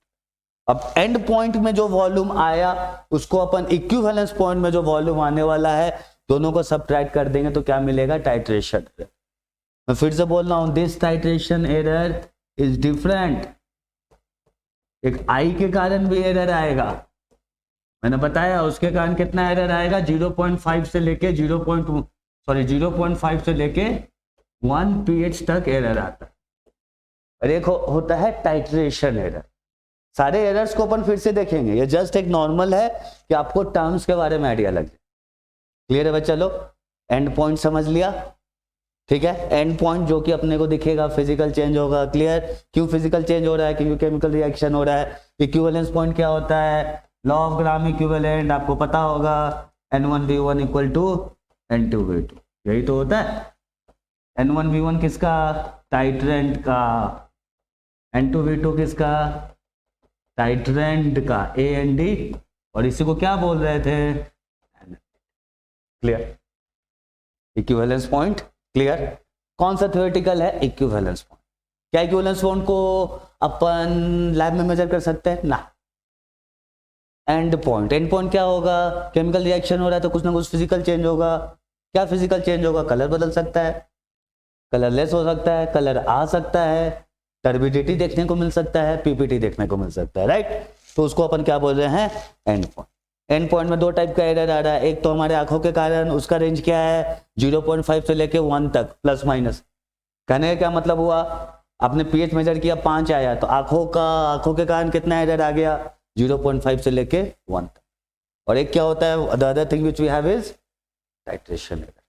अब एंड पॉइंट में जो वॉल्यूम आया उसको अपन इक्विवेलेंस पॉइंट में जो वॉल्यूम आने वाला है, दोनों को सबट्रैक्ट कर देंगे तो क्या मिलेगा? टाइट्रेशन। मैं फिर से बोल रहा हूं, this titration error is different. एक आई के कारण भी एरर आएगा, मैंने बताया उसके कारण कितना एरर आएगा? 0.5 से लेके 0.5 से लेके 1 pH तक एरर आता है। और एक होता है टाइट्रेशन एरर। सारे एरर्स को अपन फिर से देखेंगे, ये जस्ट एक नॉर्मल है कि आपको टर्म्स के बारे में आइडिया लग जाए। क्लियर है बच्चा लोग? एंड पॉइंट समझ लिया, ठीक है। एंड पॉइंट जो कि अपने को दिखेगा, फिजिकल चेंज होगा। क्लियर? क्यों फिजिकल चेंज हो रहा है? क्योंकि केमिकल रिएक्शन हो रहा है। इक्विवेलेंस पॉइंट क्या होता है? लॉ ऑफ ग्राम इक्विवेलेंट आपको पता होगा। N1V1 इक्वल टू N2V2, यही तो होता है। N1V1 किसका? टाइट्रेंट का। N2V2 किसका? टाइट्रेंट का, A एंड D, और इसी को क्या बोल रहे थे? क्लियर? Equivalence point clear? कौन सा थ्योरेटिकल है? Equivalence point. क्या इक्विवेलेंस पॉइंट को अपन लैब में मेजर कर सकते हैं? ना। एंड पॉइंट, एंड पॉइंट क्या होगा? केमिकल रिएक्शन हो रहा है तो कुछ ना कुछ फिजिकल चेंज होगा। क्या फिजिकल चेंज होगा? कलर बदल सकता है, कलरलेस हो सकता है, कलर आ सकता है, टर्बिडिटी देखने को मिल सकता है, पीपीटी देखने को मिल सकता है, राइट? तो उसको अपन क्या बोल रहे हैं? End point. एंड पॉइंट में दो टाइप का एरर आ रहा है। एक तो हमारे आंखों के कारण, उसका रेंज क्या है? 0.5 से लेके 1 तक, प्लस माइनस। कहने का क्या मतलब हुआ? आपने पीएच मेजर किया, 5 आया, तो आंखों के कारण कितना एरर आ गया? 0.5 से लेके 1 तक। और एक क्या होता है? The other thing which we have is titration error.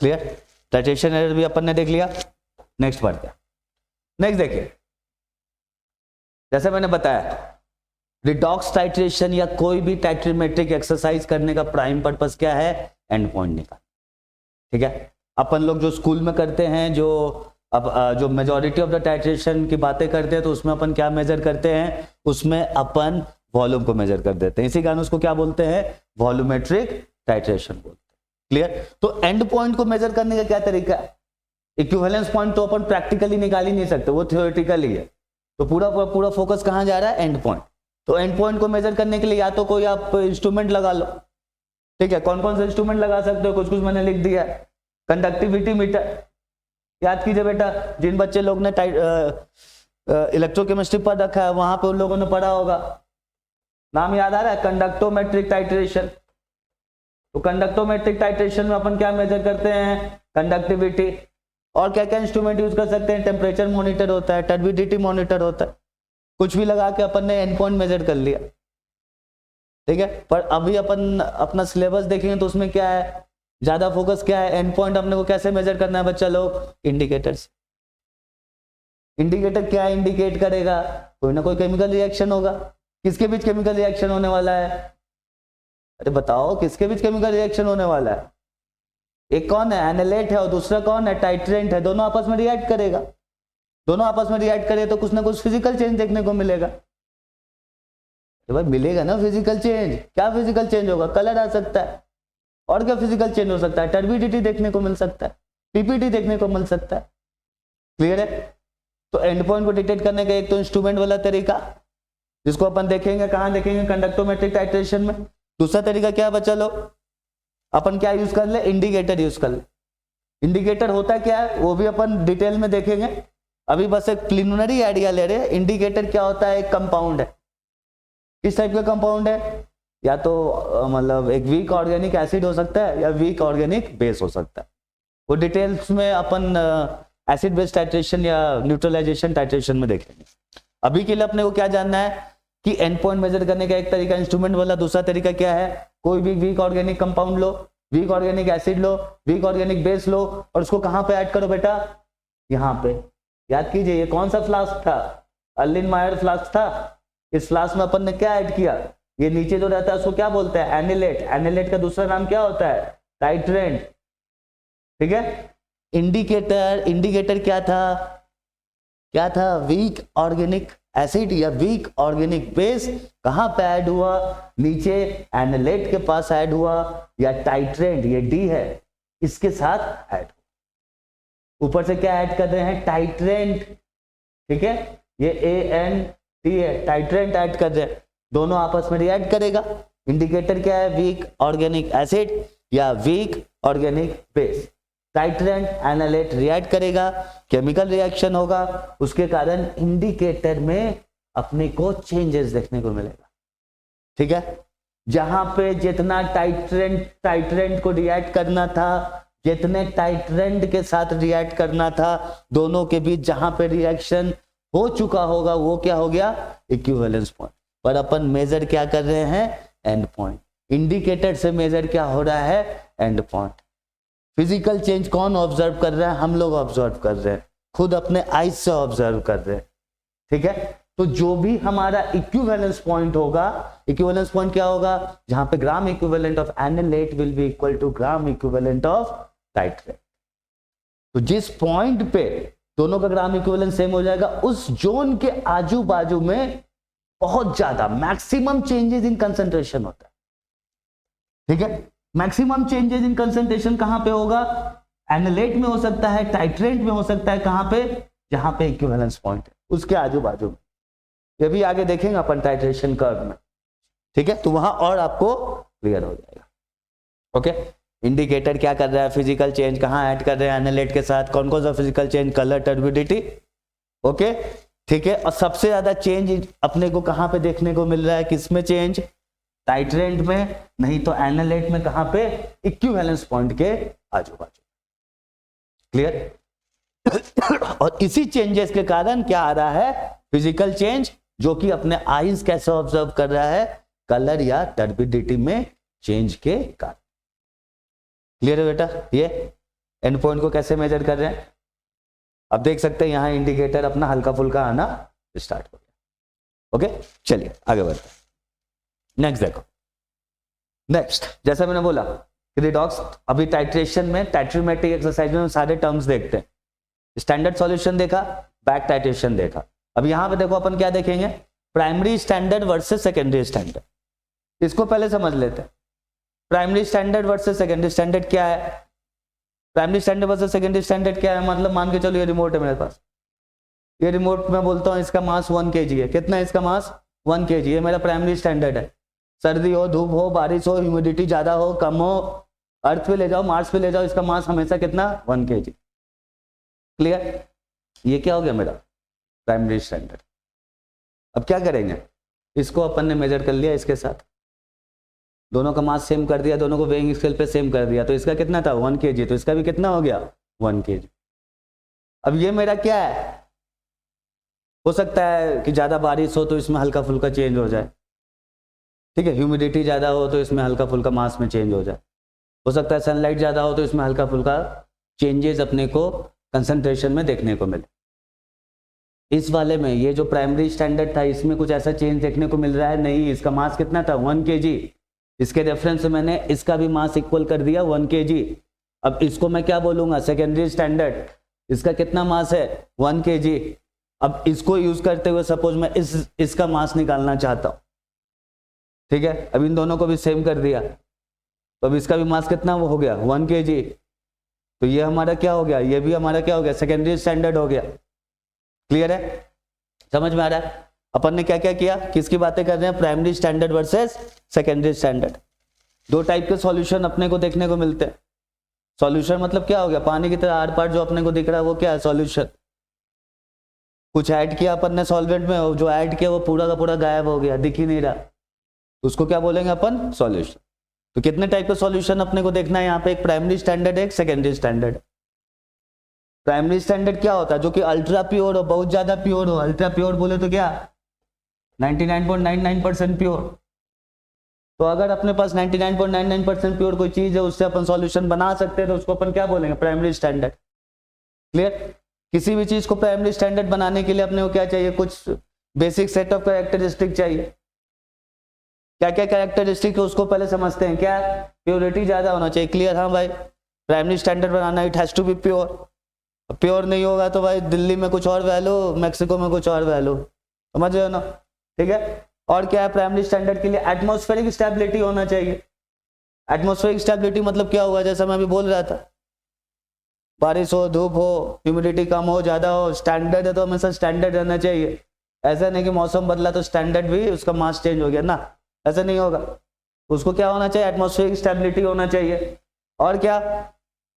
Clear? Titration error भी अपन ने देख लिया। नेक्स्ट बढ़ते हैं। नेक्स्ट देखिए, जैसे मैंने बताया, रिडॉक्स टाइट्रेशन या कोई भी टाइट्रीमेट्रिक एक्सरसाइज करने का प्राइम पर्पस क्या है? एंड पॉइंट निकाल। ठीक है? अपन लोग जो स्कूल में करते हैं, जो मेजॉरिटी ऑफ द टाइट्रेशन की बातें करते हैं, तो उसमें अपन क्या मेजर करते हैं? उसमें अपन वॉल्यूम को मेजर कर देते हैं। इसी कारण उसको क्या बोलते हैं? वॉल्यूमेट्रिक टाइट्रेशन बोलते हैं। क्लियर? तो एंड पॉइंट को मेजर करने का क्या तरीका है? इक्विवेलेंस पॉइंट तो अपन प्रैक्टिकली निकाल ही नहीं सकते, वो थ्योरेटिकल ही है। तो पूरा फोकस कहां जा रहा है? And point. तो एंड पॉइंट को मेजर करने के लिए या तो कोई आप इंस्ट्रूमेंट लगा लो। ठीक है? कौन कौन से इंस्ट्रूमेंट लगा सकते हो? कुछ कुछ मैंने लिख दिया है। कंडक्टिविटी मीटर, याद कीजिए बेटा, जिन बच्चे लोग ने इलेक्ट्रोकेमिस्ट्री पर रखा है वहां पे उन लोगों ने पढ़ा होगा। नाम याद आ रहा है? Conductometric titration. तो कंडक्टोमेट्रिक टाइट्रेशन में अपन क्या मेजर करते हैं? कंडक्टिविटी। और क्या क्या इंस्ट्रूमेंट यूज कर सकते हैं? टेम्परेचर मॉनिटर होता है, टर्बिडिटी मॉनिटर होता है। कुछ भी लगा के अपन ने एंड पॉइंट मेजर कर लिया। ठीक है? पर अभी अपन अपना सिलेबस देखेंगे तो उसमें क्या है? ज्यादा फोकस क्या है? एंड पॉइंट अपने को कैसे मेजर करना है बच्चा लोग? इंडिकेटर्स। इंडिकेटर क्या इंडिकेट करेगा? कोई ना कोई केमिकल रिएक्शन होगा। किसके बीच केमिकल रिएक्शन होने वाला है? अरे बताओ, किसके बीच केमिकल रिएक्शन होने वाला है? एक कौन है? एनालेट है, और दूसरा कौन है? टाइट्रेंट है। दोनों आपस में रिएक्ट करेगा। दोनों आपस में रिएक्ट करे तो कुछ ना कुछ फिजिकल चेंज देखने को मिलेगा। तो भाई मिलेगा ना फिजिकल चेंज। क्या फिजिकल चेंज होगा? कलर आ सकता है। और क्या फिजिकल चेंज हो सकता है? टर्बिडिटी देखने को मिल सकता है, पीपीटी देखने को मिल सकता है। क्लियर है? तो एंड पॉइंट को डिटेक्ट करने का एक तो इंस्ट्रूमेंट वाला तरीका, जिसको अपन देखेंगे, कहां देखेंगे? कंडक्टोमेट्रिक टाइट्रेशन में। दूसरा तरीका क्या बचा लो? अपन क्या यूज कर ले? इंडिकेटर यूज कर ले। इंडिकेटर होता क्या है वो भी अपन डिटेल में देखेंगे। अभी बस एक प्रिलिमिनरी आइडिया ले रहे हैं। इंडिकेटर क्या होता है? एक कंपाउंड है। किस टाइप का कंपाउंड है? या तो मतलब एक वीक ऑर्गेनिक एसिड हो सकता है या वीक ऑर्गेनिक बेस हो सकता है। वो डिटेल्स में अपन एसिड बेस टाइट्रेशन या न्यूट्रलाइजेशन टाइट्रेशन में देखेंगे। अभी के लिए अपने को क्या जानना है कि एंड पॉइंट मेजर करने का एक तरीका इंस्ट्रूमेंट वाला, दूसरा तरीका क्या है? कोई भी वीक ऑर्गेनिक कंपाउंड लो, वीक ऑर्गेनिक एसिड लो, वीक ऑर्गेनिक बेस लो, और उसको कहां पे ऐड करो बेटा? यहां पे। याद कीजिए, ये कौन सा फ्लास्क था? अर्लिन-मायर फ्लास्क था। इस फ्लास्क में अपन ने क्या ऐड किया? ये नीचे जो रहता है उसको क्या बोलते हैं? एनिलेट। एनिलेट का दूसरा नाम क्या होता है? टाइट्रेंट। ठीक है? इंडिकेटर, इंडिकेटर क्या था? वीक ऑर्गेनिक एसिड या वीक ऑर्गेनिक बेस कहां पे ऐड हुआ? नीचे एनिलेट के पास ऐड हुआ, या टाइट्रेंट, ये डी है, इसके साथ ऐड। ऊपर से क्या ऐड कर रहे हैं? टाइट्रेंट। ठीक है? ये ANT है, टाइट्रेंट ऐड कर रहे हैं। दोनों आपस में रिएक्ट करेगा। इंडिकेटर क्या है? वीक ऑर्गेनिक एसिड या weak organic base. Titrant analyte react करेगा, केमिकल रिएक्शन होगा, उसके कारण इंडिकेटर में अपने को चेंजेस देखने को मिलेगा। ठीक है? जहां पे जितना टाइट्रेंट को रिएक्ट करना था, जितने टाइट्रेंट के साथ रिएक्ट करना था, दोनों के बीच जहां पे रिएक्शन हो चुका होगा, वो क्या हो गया? Equivalence point. पर अपन मेजर क्या कर रहे हैं? End point. इंडिकेटर से मेजर क्या हो रहा है? And point. फिजिकल चेंज कौन ऑब्जर्व कर रहा है? हम लोग ऑब्जर्व कर रहे हैं, खुद अपने आईज से ऑब्जर्व कर रहे हैं। ठीक है? तो जो भी हमारा इक्विवेलेंस पॉइंट होगा, इक्विवेलेंस पॉइंट क्या होगा, जहां पे gram equivalent of analyte will be equal to gram equivalent of titrate. तो जिस पॉइंट पे दोनों का ग्राम इक्विवेलेंस सेम हो जाएगा, उस जोन के आजू बाजू में बहुत ज्यादा मैक्सिमम चेंजेस इन कंसंट्रेशन होता है। ठीक है, मैक्सिमम चेंजेस इन कंसंट्रेशन कहां पे होगा, एनालेट में हो सकता है, टाइट्रेट में हो सकता है, कहां पे, जहां पे इक्विवेलेंस पॉइंट है उसके आजू बाजू में। ये भी आगे देखेंगे अपन टाइट्रेशन कर्व में। ठीक है, तो वहां और आपको क्लियर हो जाएगा। ओके, इंडिकेटर क्या कर रहा है, फिजिकल चेंज कहां ऐड कर रहे हैं एनालेट के साथ, कौन कौन सा physical change, colour, turbidity. Okay, ठीक है, और सबसे ज्यादा चेंज अपने को कहां पे देखने को मिल रहा है, किसमें चेंज, टाइट्रेट में, नहीं तो एनालेट में, कहां पे, इक्विवेलेंस पॉइंट के आजू बाजू। क्लियर। और इसी चेंजेस के कारण क्या आ रहा है, फिजिकल चेंज, जो कि अपने आईज कैसे ऑब्जर्व कर रहा है, कलर या टर्बिडिटी में चेंज के कारण। क्लियर है बेटा, ये एंड पॉइंट को कैसे मेजर कर रहे हैं, अब देख सकते हैं यहां इंडिकेटर अपना हल्का फुल्का आना स्टार्ट हो गया। ओके, चलिए आगे बढ़ते हैं। नेक्स्ट देखो, नेक्स्ट जैसा मैंने बोला रिडॉक्स, अभी टाइट्रेशन में, टाइट्रीमेट्रिक एक्सरसाइज में सारे टर्म्स देखते हैं। स्टैंडर्ड सॉल्यूशन देखा, बैक टाइट्रेशन देखा। अब यहां पे देखो अपन क्या देखेंगे, primary standard versus secondary standard. इसको पहले समझ लेते हैं, primary standard versus secondary standard क्या है। Primary standard versus secondary standard क्या है, मतलब मान के चलो ये रिमोट है मेरे पास, ये रिमोट मैं बोलता हूँ इसका मास 1 kg है। कितना है इसका मास, 1 kg। ये मेरा प्राइमरी स्टैंडर्ड है। सर्दी हो, धूप हो, बारिश हो, ह्यूमिडिटी ज्यादा हो, कम हो, अर्थ पे ले जाओ, मार्स पे ले जाओ, इसका मास हमेशा कितना, 1 kg। क्लियर, ये क्या हो गया मेरा प्राइमरी स्टैंडर्ड। अब क्या करेंगे, इसको अपन ने मेजर कर लिया इसके साथ, दोनों का मास सेम कर दिया, दोनों को वेइंग स्केल पे सेम कर दिया, तो इसका कितना था 1 kg, तो इसका भी कितना हो गया 1 kg। अब ये मेरा क्या है, हो सकता है कि ज्यादा बारिश हो तो इसमें हल्का फुल्का चेंज हो जाए, ठीक है, ह्यूमिडिटी ज्यादा हो तो इसमें हल्का फुल्का मास में चेंज हो जाए, हो सकता है सनलाइट ज्यादा हो तो इसमें हल्का फुल्का चेंजेस अपने को कंसंट्रेशन में देखने को मिले। इस वाले में ये जो प्राइमरी स्टैंडर्ड था इसमें कुछ ऐसा चेंज देखने को मिल रहा है नहीं, इसका मास कितना था 1 kg, इसके रेफरेंस से मैंने इसका भी मास इक्वल कर दिया 1 kg। अब इसको मैं क्या बोलूंगा, सेकेंडरी स्टैंडर्ड, इसका कितना मास है 1 kg। अब इसको यूज करते हुए सपोज मैं इसका मास निकालना चाहता हूं, ठीक है, अब इन दोनों को भी सेम कर दिया, तो अब इसका भी मास कितना वो हो गया 1 kg। तो ये हमारा क्या हो गया, ये भी हमारा क्या हो गया, सेकेंडरी स्टैंडर्ड हो गया। क्लियर है, समझ में आ रहा है अपन ने क्या क्या किया, किसकी बातें कर रहे हैं, primary standard versus secondary standard. दो टाइप के सॉल्यूशन अपने को देखने को मिलते हैं। सॉल्यूशन मतलब क्या हो गया, पानी की तरह आर पार जो अपने को दिख रहा है वो क्या है, सॉल्यूशन। कुछ ऐड किया अपन ने सॉल्वेंट में, जो ऐड किया वो पूरा का पूरा गायब हो गया, दिख ही नहीं रहा, उसको क्या बोलेंगे अपन, सॉल्यूशन। तो कितने टाइप के सॉल्यूशन अपने को देखना है यहाँ पे, एक प्राइमरी स्टैंडर्ड, एक सेकेंडरी स्टैंडर्ड। प्राइमरी स्टैंडर्ड क्या होता है, जो कि अल्ट्रा प्योर हो, बहुत ज्यादा प्योर हो। अल्ट्रा प्योर बोले तो क्या, 99.99% प्योर। तो अगर अपने पास 99.99% प्योर कोई चीज है, उससे अपन सॉल्यूशन बना सकते हैं, तो उसको अपन क्या बोलेंगे, प्राइमरी स्टैंडर्ड। क्लियर, किसी भी चीज को प्राइमरी स्टैंडर्ड बनाने के लिए अपने को क्या चाहिए, कुछ बेसिक सेट ऑफ कैरेक्टरिस्टिक चाहिए। क्या क्या कैरेक्टरिस्टिक है उसको पहले समझते हैं। क्या, प्योरिटी ज्यादा होना चाहिए। क्लियर, हाँ भाई, प्राइमरी स्टैंडर्ड बनाना, it has to be pure. Pure नहीं होगा तो भाई दिल्ली में कुछ और वैल्यू, मैक्सिको में कुछ और वैल्यू, समझ रहे हो ना, ठीक है। और क्या है प्राइमरी स्टैंडर्ड के लिए, एटमॉस्फेरिक स्टेबिलिटी होना चाहिए। एटमॉस्फेरिक स्टेबिलिटी मतलब क्या होगा, जैसा मैं अभी बोल रहा था, बारिश हो, धूप हो, ह्यूमिडिटी कम हो, ज्यादा हो, स्टैंडर्ड है तो हमेशा स्टैंडर्ड रहना चाहिए। ऐसा नहीं कि मौसम बदला तो स्टैंडर्ड भी उसका मास चेंज हो गया ना, ऐसा नहीं होगा। उसको क्या होना चाहिए, एटमॉस्फेरिक स्टेबिलिटी होना चाहिए। और क्या,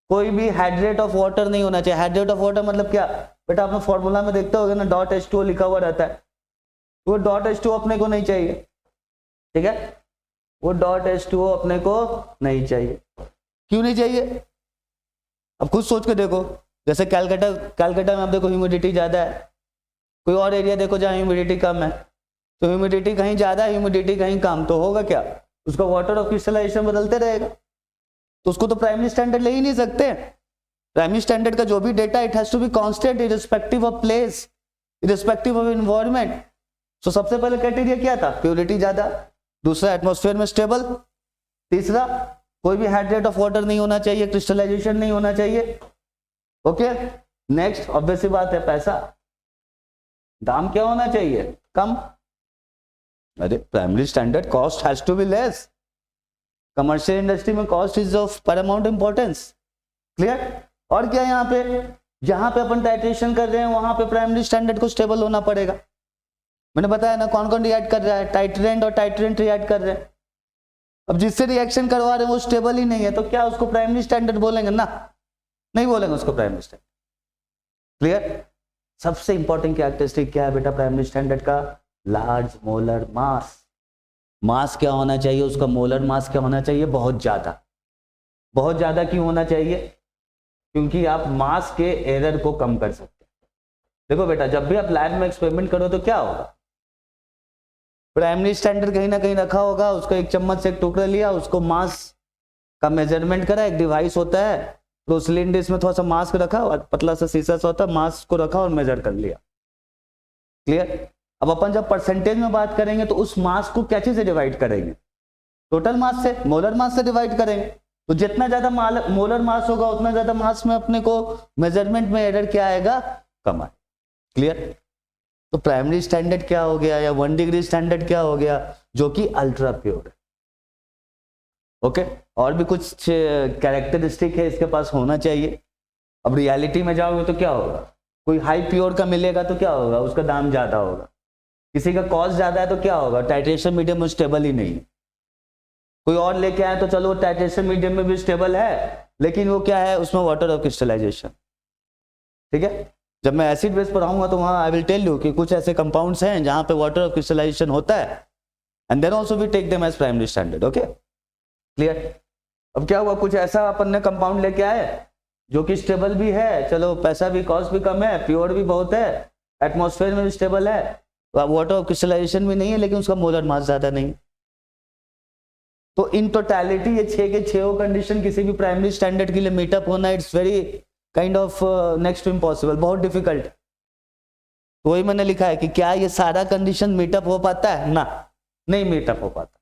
कोई भी हाइड्रेट ऑफ वाटर नहीं होना चाहिए। हाइड्रेट ऑफ वाटर मतलब क्या, बेटा आपने फॉर्मूला में देखते होगे ना, .H2O लिखा हुआ रहता है, वो .H2O अपने को नहीं चाहिए, ठीक है, वो .H2O अपने को नहीं चाहिए। क्यों नहीं चाहिए, अब खुद सोच के देखो, जैसे कैलकाटा में आप देखो ह्यूमिडिटी ज्यादा है, कोई और एरिया देखो जहाँ ह्यूमिडिटी कम है, तो ह्यूमिडिटी कहीं ज्यादा, ह्यूमिडिटी कहीं कम, तो होगा क्या, उसका वाटर ऑफ क्रिस्टलाइजेशन बदलते रहेगा। तो उसको तो प्राइमरी स्टैंडर्ड ले ही नहीं सकते। प्राइमरी स्टैंडर्ड का जो भी data, it has to be constant irrespective of place, irrespective of environment. So सबसे पहले क्राइटेरिया क्या था, प्योरिटी ज्यादा, दूसरा एटमॉस्फेयर में स्टेबल, तीसरा कोई भी हाइड्रेट ऑफ वाटर नहीं होना चाहिए, क्रिस्टलाइजेशन नहीं होना चाहिए। ओके, नेक्स्ट ऑब्वियस सी बात है पैसा, दाम क्या होना चाहिए, कम। अरे primary standard cost has to be less, commercial industry में cost is of paramount importance. Clear. और क्या यहाँ पे, जहां पे अपन टाइट्रेशन कर रहे हैं वहां पे प्राइमरी स्टैंडर्ड को स्टेबल होना पड़ेगा। मैंने बताया ना कौन कौन रिएक्ट कर रहा है, टाइट्रेंट और टाइट्रेंट रिएक्ट कर रहे हैं। अब जिससे रिएक्शन करवा रहे हैं वो स्टेबल ही नहीं है तो क्या उसको प्राइमरी स्टैंडर्ड बोलेंगे ना, नहीं बोलेंगे उसको प्राइमरी स्टैंडर्ड। क्लियर। सबसे इंपॉर्टेंट कैरेक्टरिस्टिक क्या है बेटा प्राइमरी स्टैंडर्ड का, लार्ज मोलर मास। मास क्या होना चाहिए उसका, मोलर मास क्या होना चाहिए, बहुत ज्यादा। बहुत ज्यादा क्यों होना चाहिए, क्योंकि आप मास के एरर को कम कर सकते हैं। देखो बेटा जब भी आप लैब में एक्सपेरिमेंट करो तो क्या होगा, प्राइमरी स्टैंडर्ड कहीं ना कहीं रखा होगा, उसको एक चम्मच से एक टुकड़ा लिया, उसको मास का मेजरमेंट करा, एक डिवाइस होता है तो सिलिंडर में थोड़ा सा मास्क रखा और पतला सा शीशा सा होता है, मास्क को रखा और मेजर कर लिया। क्लियर। अब अपन जब परसेंटेज में बात करेंगे तो उस मास को क्या चीज से डिवाइड करेंगे, टोटल मास से, मोलर मास से डिवाइड करेंगे। तो जितना ज्यादा मोलर मास होगा उतना ज्यादा मास में अपने को मेजरमेंट में एरर क्या आएगा, कम आएगा। क्लियर। तो प्राइमरी स्टैंडर्ड क्या हो गया या 1 डिग्री स्टैंडर्ड क्या हो गया, जो कि अल्ट्रा प्योर है। ओके, और भी कुछ कैरेक्टरिस्टिक है इसके पास होना चाहिए। अब रियलिटी में जाओगे तो क्या होगा, कोई हाई प्योर का मिलेगा तो क्या होगा, उसका दाम ज्यादा होगा। किसी का कॉस्ट ज्यादा है तो क्या होगा, टाइट्रेशन मीडियम में स्टेबल ही नहीं है। कोई और लेके आए तो चलो टाइट्रेशन मीडियम में भी स्टेबल है लेकिन वो क्या है, उसमें वाटर ऑफ क्रिस्टलाइजेशन। ठीक है। जब मैं एसिड बेस पढ़ाऊंगा तो वहां आई विल टेल यू कि कुछ ऐसे कंपाउंड्स हैं जहां पे वाटर ऑफ क्रिस्टलाइजेशन होता है and then also we take them as primary standard. Okay, clear. अब क्या हुआ, कुछ ऐसा अपन ने कंपाउंड लेके आए जो कि स्टेबल भी है, चलो पैसा भी, कॉस्ट भी कम है, प्योर भी बहुत है, एटमॉस्फेयर में भी स्टेबल है, वाटर ऑफ क्रिस्टलाइजेशन भी नहीं है लेकिन उसका मोलर मास ज्यादा नहीं। तो इन टोटलिटी ये 6 के 6 कंडीशन किसी भी प्राइमरी स्टैंडर्ड के लिए मीटअप होना it's very kind of next to impossible, बहुत डिफिकल्ट। तो वही मैंने लिखा है कि क्या ये सारा कंडीशन मीटअप हो पाता है ना, नहीं मीटअप हो पाता।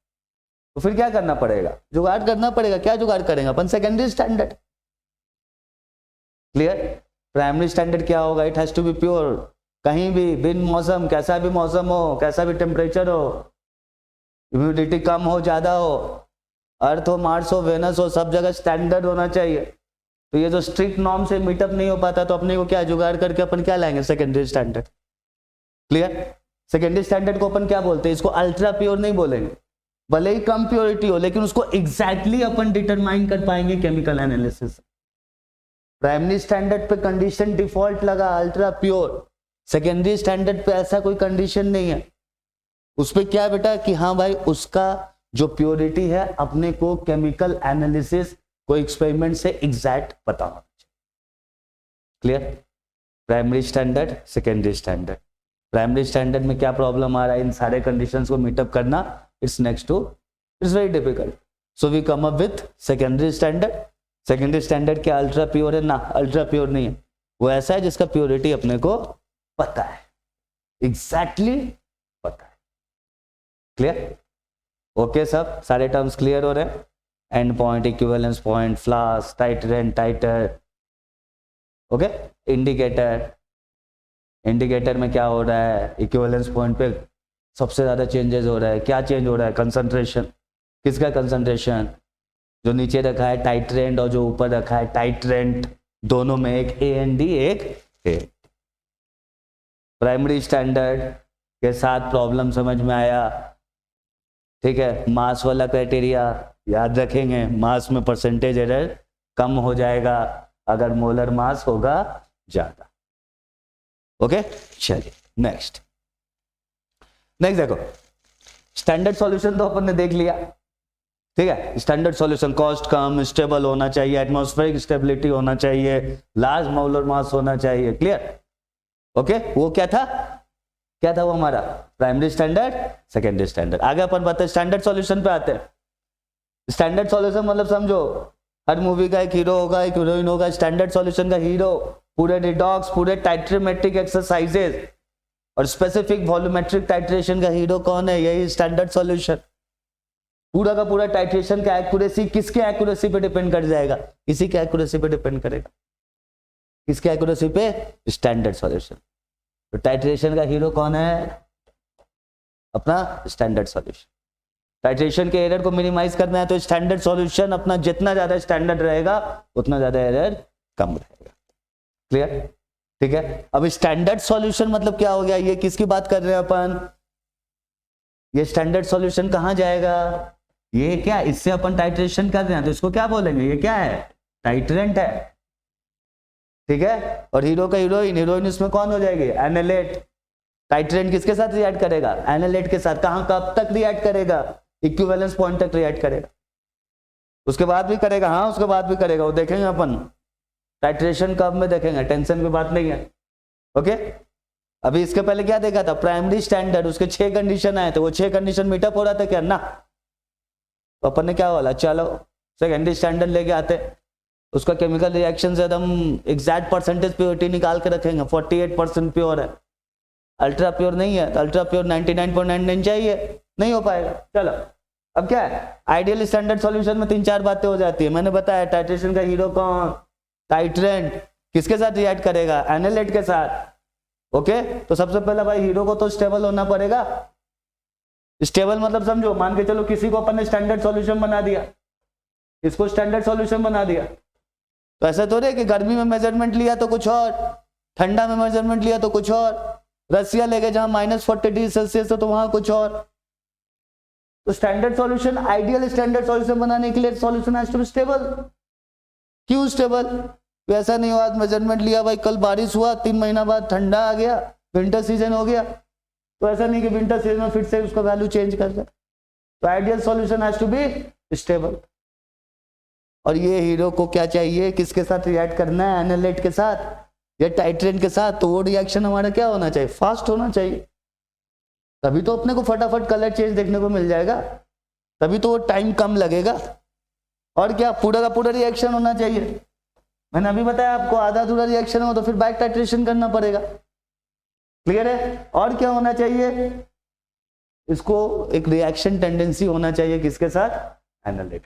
तो फिर क्या करना पड़ेगा, जुगाड़ करना पड़ेगा। क्या जुगाड़ करेंगे अपन, secondary standard. Clear. Primary standard क्या होगा, it has to be pure, कहीं भी बिन मौसम, कैसा भी मौसम हो, कैसा भी टेम्परेचर हो, ह्यूमिडिटी कम हो ज्यादा हो, अर्थ हो, मार्स हो, वेनस हो, सब जगह स्टैंडर्ड होना चाहिए। तो ये जो स्ट्रिक्ट नॉर्म से मीटअप नहीं हो पाता तो अपने को क्या जुगाड़ करके अपन क्या लाएंगे, secondary standard. Clear. Secondary standard को अपन क्या बोलते हैं, इसको अल्ट्रा प्योर नहीं बोलेंगे, भले ही कम प्योरिटी हो लेकिन उसको एग्जैक्टली अपन डिटरमाइन कर पाएंगे केमिकल एनालिसिस। प्राइमरी स्टैंडर्ड पे कंडीशन डिफॉल्ट लगा अल्ट्रा प्योर, सेकेंडरी स्टैंडर्ड पे ऐसा कोई कंडीशन नहीं है। उस पे क्या बेटा कि हाँ भाई उसका जो प्योरिटी है अपने को केमिकल एनालिसिस को एक्सपेरिमेंट से एग्जैक्ट पता होना चाहिए। Clear. Primary standard, secondary standard. Primary standard में क्या प्रॉब्लम आ रहा है, इन सारे कंडीशंस को मीटअप करना, it's next to, it's very difficult. So we come up with secondary standard. Secondary standard क्या अल्ट्रा प्योर है ना, अल्ट्रा प्योर नहीं है, वो ऐसा है जिसका प्योरिटी अपने को पता है, एग्जैक्टली पता है। क्लियर। ओके सब सारे टर्म्स क्लियर हो रहे हैं, end point, equivalence point, flask, titrant, titer. Okay, indicator, indicator में क्या हो रहा है, इक्विवेलेंस पॉइंट पे सबसे ज्यादा चेंजेस हो रहा है, क्या चेंज हो रहा है, कंसंट्रेशन। किसका कंसंट्रेशन, जो नीचे रखा है टाइट्रेंट और जो ऊपर रखा है टाइट्रेंट, दोनों में एक AND एक A। प्राइमरी स्टैंडर्ड के साथ प्रॉब्लम समझ में आया। ठीक है, मास वाला क्राइटेरिया याद रखेंगे, मास में परसेंटेज एरर कम हो जाएगा अगर मोलर मास होगा ज्यादा। ओके, चलिए नेक्स्ट देखो, स्टैंडर्ड सॉल्यूशन तो अपन ने देख लिया। ठीक है, स्टैंडर्ड सॉल्यूशन कॉस्ट कम, स्टेबल होना चाहिए, एटमॉस्फेरिक स्टेबिलिटी होना चाहिए, लार्ज मोलर मास होना चाहिए। क्लियर। ओके, वो क्या था वो हमारा प्राइमरी स्टैंडर्ड, सेकेंडरी स्टैंडर्ड। आगे अपन बताते हैं स्टैंडर्ड सॉल्यूशन पे आते हैं। स्टैंडर्ड सॉल्यूशन मतलब समझो हर मूवी का एक हीरो होगा, एक हीरोइन होगा। स्टैंडर्ड सॉल्यूशन का हीरो पूरे रिडॉक्स, पूरे टाइट्रीमेट्रिक एक्सरसाइजेज और स्पेसिफिक वॉल्यूमेट्रिक टाइट्रेशन का हीरो कौन है? यही स्टैंडर्ड सॉल्यूशन। पूरा का पूरा टाइट्रेशन का एक्यूरेसी किसके एक्यूरेसी पे डिपेंड कर जाएगा? इसी के एक्यूरेसी पे डिपेंड करेगा। किसके एक्यूरेसी पे? Standard solution. तो टाइट्रेशन का हीरो कौन है? अपना स्टैंडर्ड सॉल्यूशन। टाइट्रेशन के एरर को मिनिमाइज करना है तो स्टैंडर्ड सॉल्यूशन अपना जितना ज्यादा स्टैंडर्ड रहेगा उतना ज्यादा एरर कम रहेगा। क्लियर? ठीक है। अब स्टैंडर्ड सॉल्यूशन मतलब क्या हो गया? ये किसकी बात कर रहे हैं अपन? ये स्टैंडर्ड सॉल्यूशन कहां जाएगा? ये क्या, इससे अपन टाइट्रेशन कर रहे हैं तो इसको क्या बोलेंगे? ये क्या है? टाइट्रेंट है। ठीक है। और हीरो का हीरोइन, हीरोइन इसमें कौन हो जाएगी? एनालेट। टाइट्रेंट किसके साथ रिएक्ट करेगा? एनालेट के साथ। कहां, कब तक रिएक्ट करेगा? इक्विवेलेंस पॉइंट तक रिएक्ट करेगा। उसके बाद भी करेगा, हाँ उसके बाद भी करेगा, वो देखेंगे अपन टाइट्रेशन कब में देखेंगे, टेंशन की बात नहीं है। ओके। अभी इसके पहले क्या देखा था? प्राइमरी स्टैंडर्ड, उसके 6 कंडीशन आए थे, वो 6 कंडीशन मीटअप हो रहा था क्या? ना। तो अपन ने क्या बोला, चलो सेकेंडरी स्टैंडर्ड लेके आते, उसका केमिकल रिएक्शन से एकदम एग्जैक्ट परसेंटेज प्योरिटी निकाल के रखेंगे। 48% प्योर है, अल्ट्रा प्योर नहीं है, तो अल्ट्रा प्योर 99.99 चाहिए, नहीं हो पाएगा। चलो अब क्या है, आइडियल स्टैंडर्ड सॉल्यूशन में 3-4 बातें हो जाती है। मैंने बताया टाइट्रेशन का हीरो कौन? टाइट्रेंट। किसके साथ रिएक्ट करेगा? एनालेट के साथ। ओके। तो सबसे पहला भाई हीरो को तो स्टेबल होना पड़ेगा। स्टेबल मतलब समझो, मान के चलो किसी को अपन ने स्टैंडर्ड सॉल्यूशन बना दिया, इसको स्टैंडर्ड सॉल्यूशन बना दिया, तो ऐसा तो नहीं कि गर्मी में मेजरमेंट लिया तो कुछ और, ठंडा में मेजरमेंट लिया तो कुछ और, रसिया लेके जहां -40 डिग्री सेल्सियस है तो वहां कुछ और। तो standard solution, ideal standard solution बनाने के लिए solution has to be stable. क्यों स्टेबल? तो ऐसा नहीं हो आज मेजरमेंट लिया भाई, कल बारिश हुआ, 3 महीना बाद ठंडा आ गया, विंटर सीजन हो गया, तो ऐसा नहीं कि विंटर सीजन में फिर से उसका वैल्यू चेंज कर दे। तो ideal solution has to be stable. और ये हीरो को क्या चाहिए? किसके साथ रिएक्ट करना है? एनालेट के साथ या टाइट्रेंट के साथ। तो वो रिएक्शन हमारा क्या होना चाहिए? फास्ट होना चाहिए। तभी तो अपने को फटाफट कलर चेंज देखने को मिल जाएगा, तभी तो वो टाइम कम लगेगा। और क्या, पूरा का पूरा रिएक्शन होना चाहिए। मैंने अभी बताया आपको, आधा अधूरा रिएक्शन हो तो फिर बैक टाइट्रेशन करना पड़ेगा। क्लियर है? और क्या होना चाहिए? इसको एक रिएक्शन टेंडेंसी होना चाहिए, किसके साथ? एनालेट।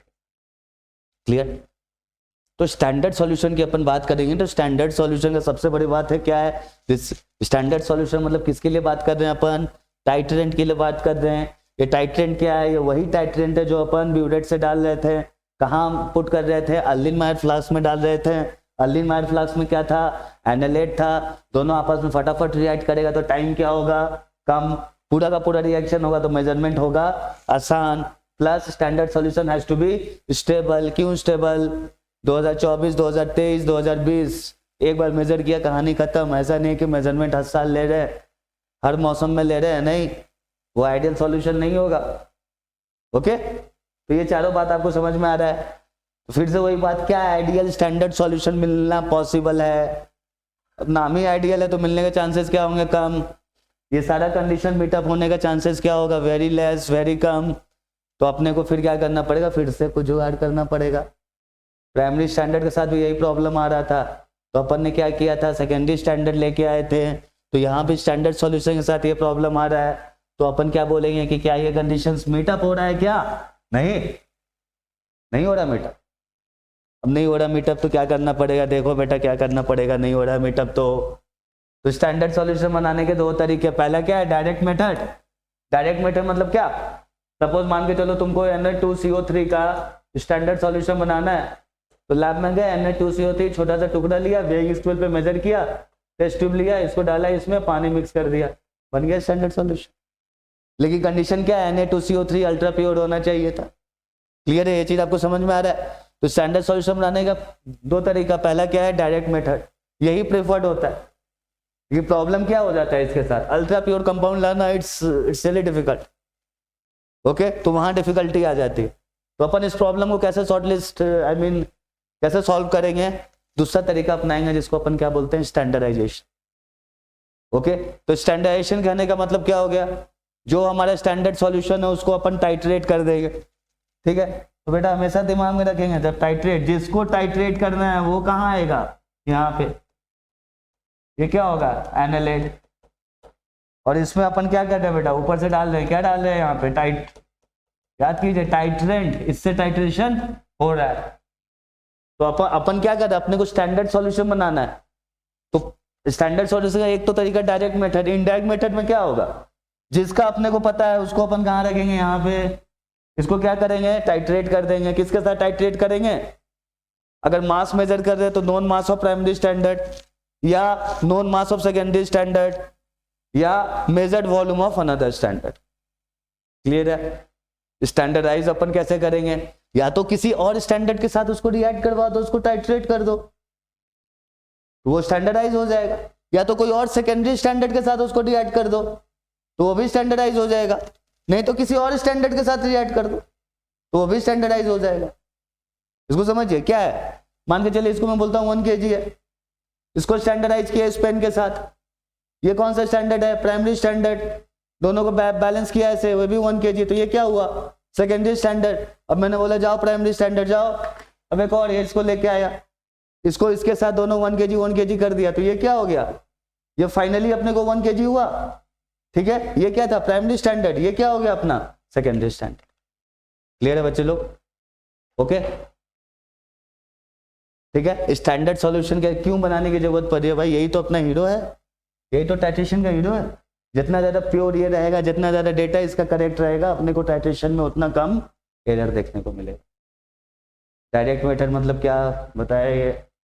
क्लियर? तो स्टैंडर्ड सॉल्यूशन की अपन बात करेंगे तो स्टैंडर्ड सॉल्यूशन का सबसे बड़ी बात है क्या है? स्टैंडर्ड सॉल्यूशन मतलब किसके लिए बात कर रहे हैं अपन? टाइट्रेंट के लिए बात कर रहे हैं। ये टाइट्रेंट क्या है? ये वही टाइट्रेंट है जो अपन ब्यूरेट से डाल रहे थे, कहाँ पुट कर रहे थे? अर्लिनमायर फ्लास्क में डाल रहे थे। अर्लिनमायर फ्लास्क में क्या था? एनालेट था। दोनों आपस में फटाफट रिएक्ट करेगा तो टाइम क्या होगा? कम। पूरा का पूरा रिएक्शन होगा तो मेजरमेंट होगा आसान। Plus standard solution has to be stable. क्यों स्टेबल? 2024, 2023, 2020 एक बार मेजर किया, कहानी खत्म। ऐसा नहीं कि मेजरमेंट हर साल ले रहे, हर मौसम में ले रहे हैं, नहीं, वो आइडियल सॉल्यूशन नहीं होगा। ओके। तो ये चारों बात आपको समझ में आ रहा है? तो फिर से वही बात, क्या आइडियल स्टैंडर्ड सॉल्यूशन मिलना पॉसिबल है? अब नाम ही आइडियल है तो मिलने के चांसेस क्या होंगे? कम। ये सारा कंडीशन मीटअप होने का चांसेस क्या होगा? वेरी लेस, वेरी कम। तो अपने को फिर क्या करना पड़ेगा? फिर से कुछ जुगाड़ करना पड़ेगा। प्राइमरी स्टैंडर्ड के साथ भी यही प्रॉब्लम आ रहा था, तो अपन ने क्या किया था? सेकेंडरी स्टैंडर्ड लेके आए थे। तो यहाँ भी स्टैंडर्ड सॉल्यूशन के साथ ये प्रॉब्लम आ रहा है, तो अपन क्या बोलेंगे कि क्या ये कंडीशंस मीटअप हो रहा है? क्या नहीं, नहीं हो रहा मीटअप। अब नहीं हो रहा मीटअप तो क्या करना पड़ेगा? देखो बेटा क्या करना पड़ेगा, नहीं हो रहा मीटअप तो स्टैंडर्ड सॉल्यूशन बनाने के 2 तरीके। पहला क्या है? Direct method. डायरेक्ट मेथड मतलब क्या? सपोज मान के चलो तुमको Na2CO3 का स्टैंडर्ड सॉल्यूशन बनाना है, तो लैब में गए, Na2CO3 छोटा सा टुकड़ा लिया, वेइंग स्केल पे मेजर किया, टेस्ट ट्यूब लिया, इसको डाला, इसमें पानी मिक्स कर दिया, बन गया स्टैंडर्ड सॉल्यूशन। लेकिन कंडीशन क्या है? Na2CO3 अल्ट्रा प्योर होना चाहिए था। क्लियर है? ये चीज आपको समझ में आ रहा है? तो स्टैंडर्ड सॉल्यूशन बनाने का 2 तरीका। पहला क्या है? डायरेक्ट मेथड, यही प्रेफर्ड होता है। ये प्रॉब्लम क्या हो जाता है इसके साथ? अल्ट्रा प्योर कंपाउंड लाना इट्स रियली डिफिकल्ट। ओके। तो वहां डिफिकल्टी आ जाती है। तो अपन इस प्रॉब्लम को कैसे शॉर्टलिस्ट कैसे सॉल्व करेंगे? दूसरा तरीका अपनाएंगे जिसको अपन क्या बोलते हैं? स्टैंडर्डाइजेशन। ओके। तो स्टैंडर्डाइजेशन कहने का मतलब क्या हो गया? जो हमारा स्टैंडर्ड सॉल्यूशन है उसको अपन टाइट्रेट कर देंगे। ठीक है। तो बेटा हमेशा दिमाग में रखेंगे, जब टाइट्रेट, जिसको टाइट्रेट करना है वो कहाँ आएगा? यहाँ पे। ये क्या होगा? एनालेट। और इसमें अपन क्या कर रहे हैं बेटा, ऊपर से डाल रहे हैं, क्या डाल रहे हैं यहाँ पे, टाइट, याद कीजिए टाइट्रेंट, इससे टाइट्रेशन हो रहा है। तो अपन क्या कर रहे हैं, अपने को स्टैंडर्ड सॉल्यूशन बनाना है। तो स्टैंडर्ड सॉल्यूशन का एक तो तरीका डायरेक्ट मेथड, इनडायरेक्ट मेथड में क्या होगा, जिसका अपने को पता है उसको अपन कहाँ रखेंगे, यहाँ पे, इसको क्या करेंगे, टाइट्रेट कर देंगे। किसके साथ टाइट्रेट करेंगे, अगर मास मेजर कर रहे हैं तो non mass of primary standard, या non mass of secondary standard, या measured volume of another standard. Clear है। स्टैंडर्डाइज अपन कैसे करेंगे, या तो किसी और स्टैंडर्ड के साथ उसको रिएक्ट करवा दो, उसको टाइट्रेट कर दो, वो स्टैंडर्डाइज हो जाएगा, या तो कोई और सेकेंडरी स्टैंडर्ड के साथ उसको रिएक्ट कर दो तो वो भी स्टैंडर्डाइज हो जाएगा, नहीं तो किसी और स्टैंडर्ड के साथ रिएक्ट कर दो तो वो भी स्टैंडर्डाइज हो जाएगा। इसको समझिए क्या है, मान के चलिए इसको मैं बोलता हूँ 1 kg है, इसको स्टैंडर्डाइज किया इस पेन के साथ, ये कौन सा स्टैंडर्ड है, प्राइमरी स्टैंडर्ड, दोनों को बैलेंस किया ऐसे, वो भी 1 kg, तो ये क्या हुआ, सेकेंडरी स्टैंडर्ड। अब मैंने बोला जाओ प्राइमरी स्टैंडर्ड जाओ, अब एक और इसको लेके आया, इसको इसके साथ दोनों 1 kg कर दिया, तो ये क्या हो गया, ये फाइनली अपने को 1 kg हुआ। ठीक है, ये क्या था, प्राइमरी स्टैंडर्ड, ये क्या हो गया अपना, सेकेंडरी स्टैंडर्ड। क्लियर है बच्चे लोग, ओके। ठीक है, स्टैंडर्ड सॉल्यूशन के क्यों बनाने की जरूरत पड़ी है भाई, यही तो अपना हीरो है, यही तो टाइट्रेशन का हीरो है। जितना ज्यादा प्योर ये रहेगा, जितना ज्यादा डेटा इसका करेक्ट रहेगा, अपने को टाइट्रेशन में उतना कम एरर देखने को मिलेगा। डायरेक्ट मेथड मतलब क्या बताया, ये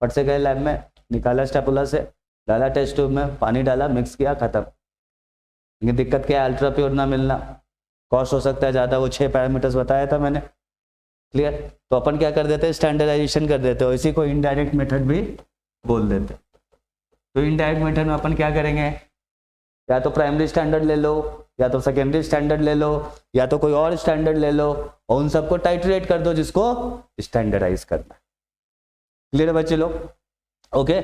फट से गए लैब में, निकाला स्टेपुला से, डाला टेस्ट ट्यूब में, पानी डाला, मिक्स किया, खत्म। लेकिन दिक्कत क्या है, अल्ट्रा प्योर ना मिलना, कॉस्ट हो सकता है ज़्यादा, वो 6 पैरामीटर्स बताया था मैंने। क्लियर, तो अपन क्या कर देते हैं, स्टैंडर्डाइजेशन कर देते हो, इसी को इनडायरेक्ट मेथड भी बोल देते। तो इनडायरेक्ट मेथड में अपन क्या करेंगे, या तो प्राइमरी स्टैंडर्ड ले लो, या तो सेकेंडरी स्टैंडर्ड ले लो, या तो कोई और स्टैंडर्ड ले लो, और उन सबको टाइट्रेट कर दो जिसको स्टैंडर्डाइज करना है। क्लियर है बच्चे लोग, ओके।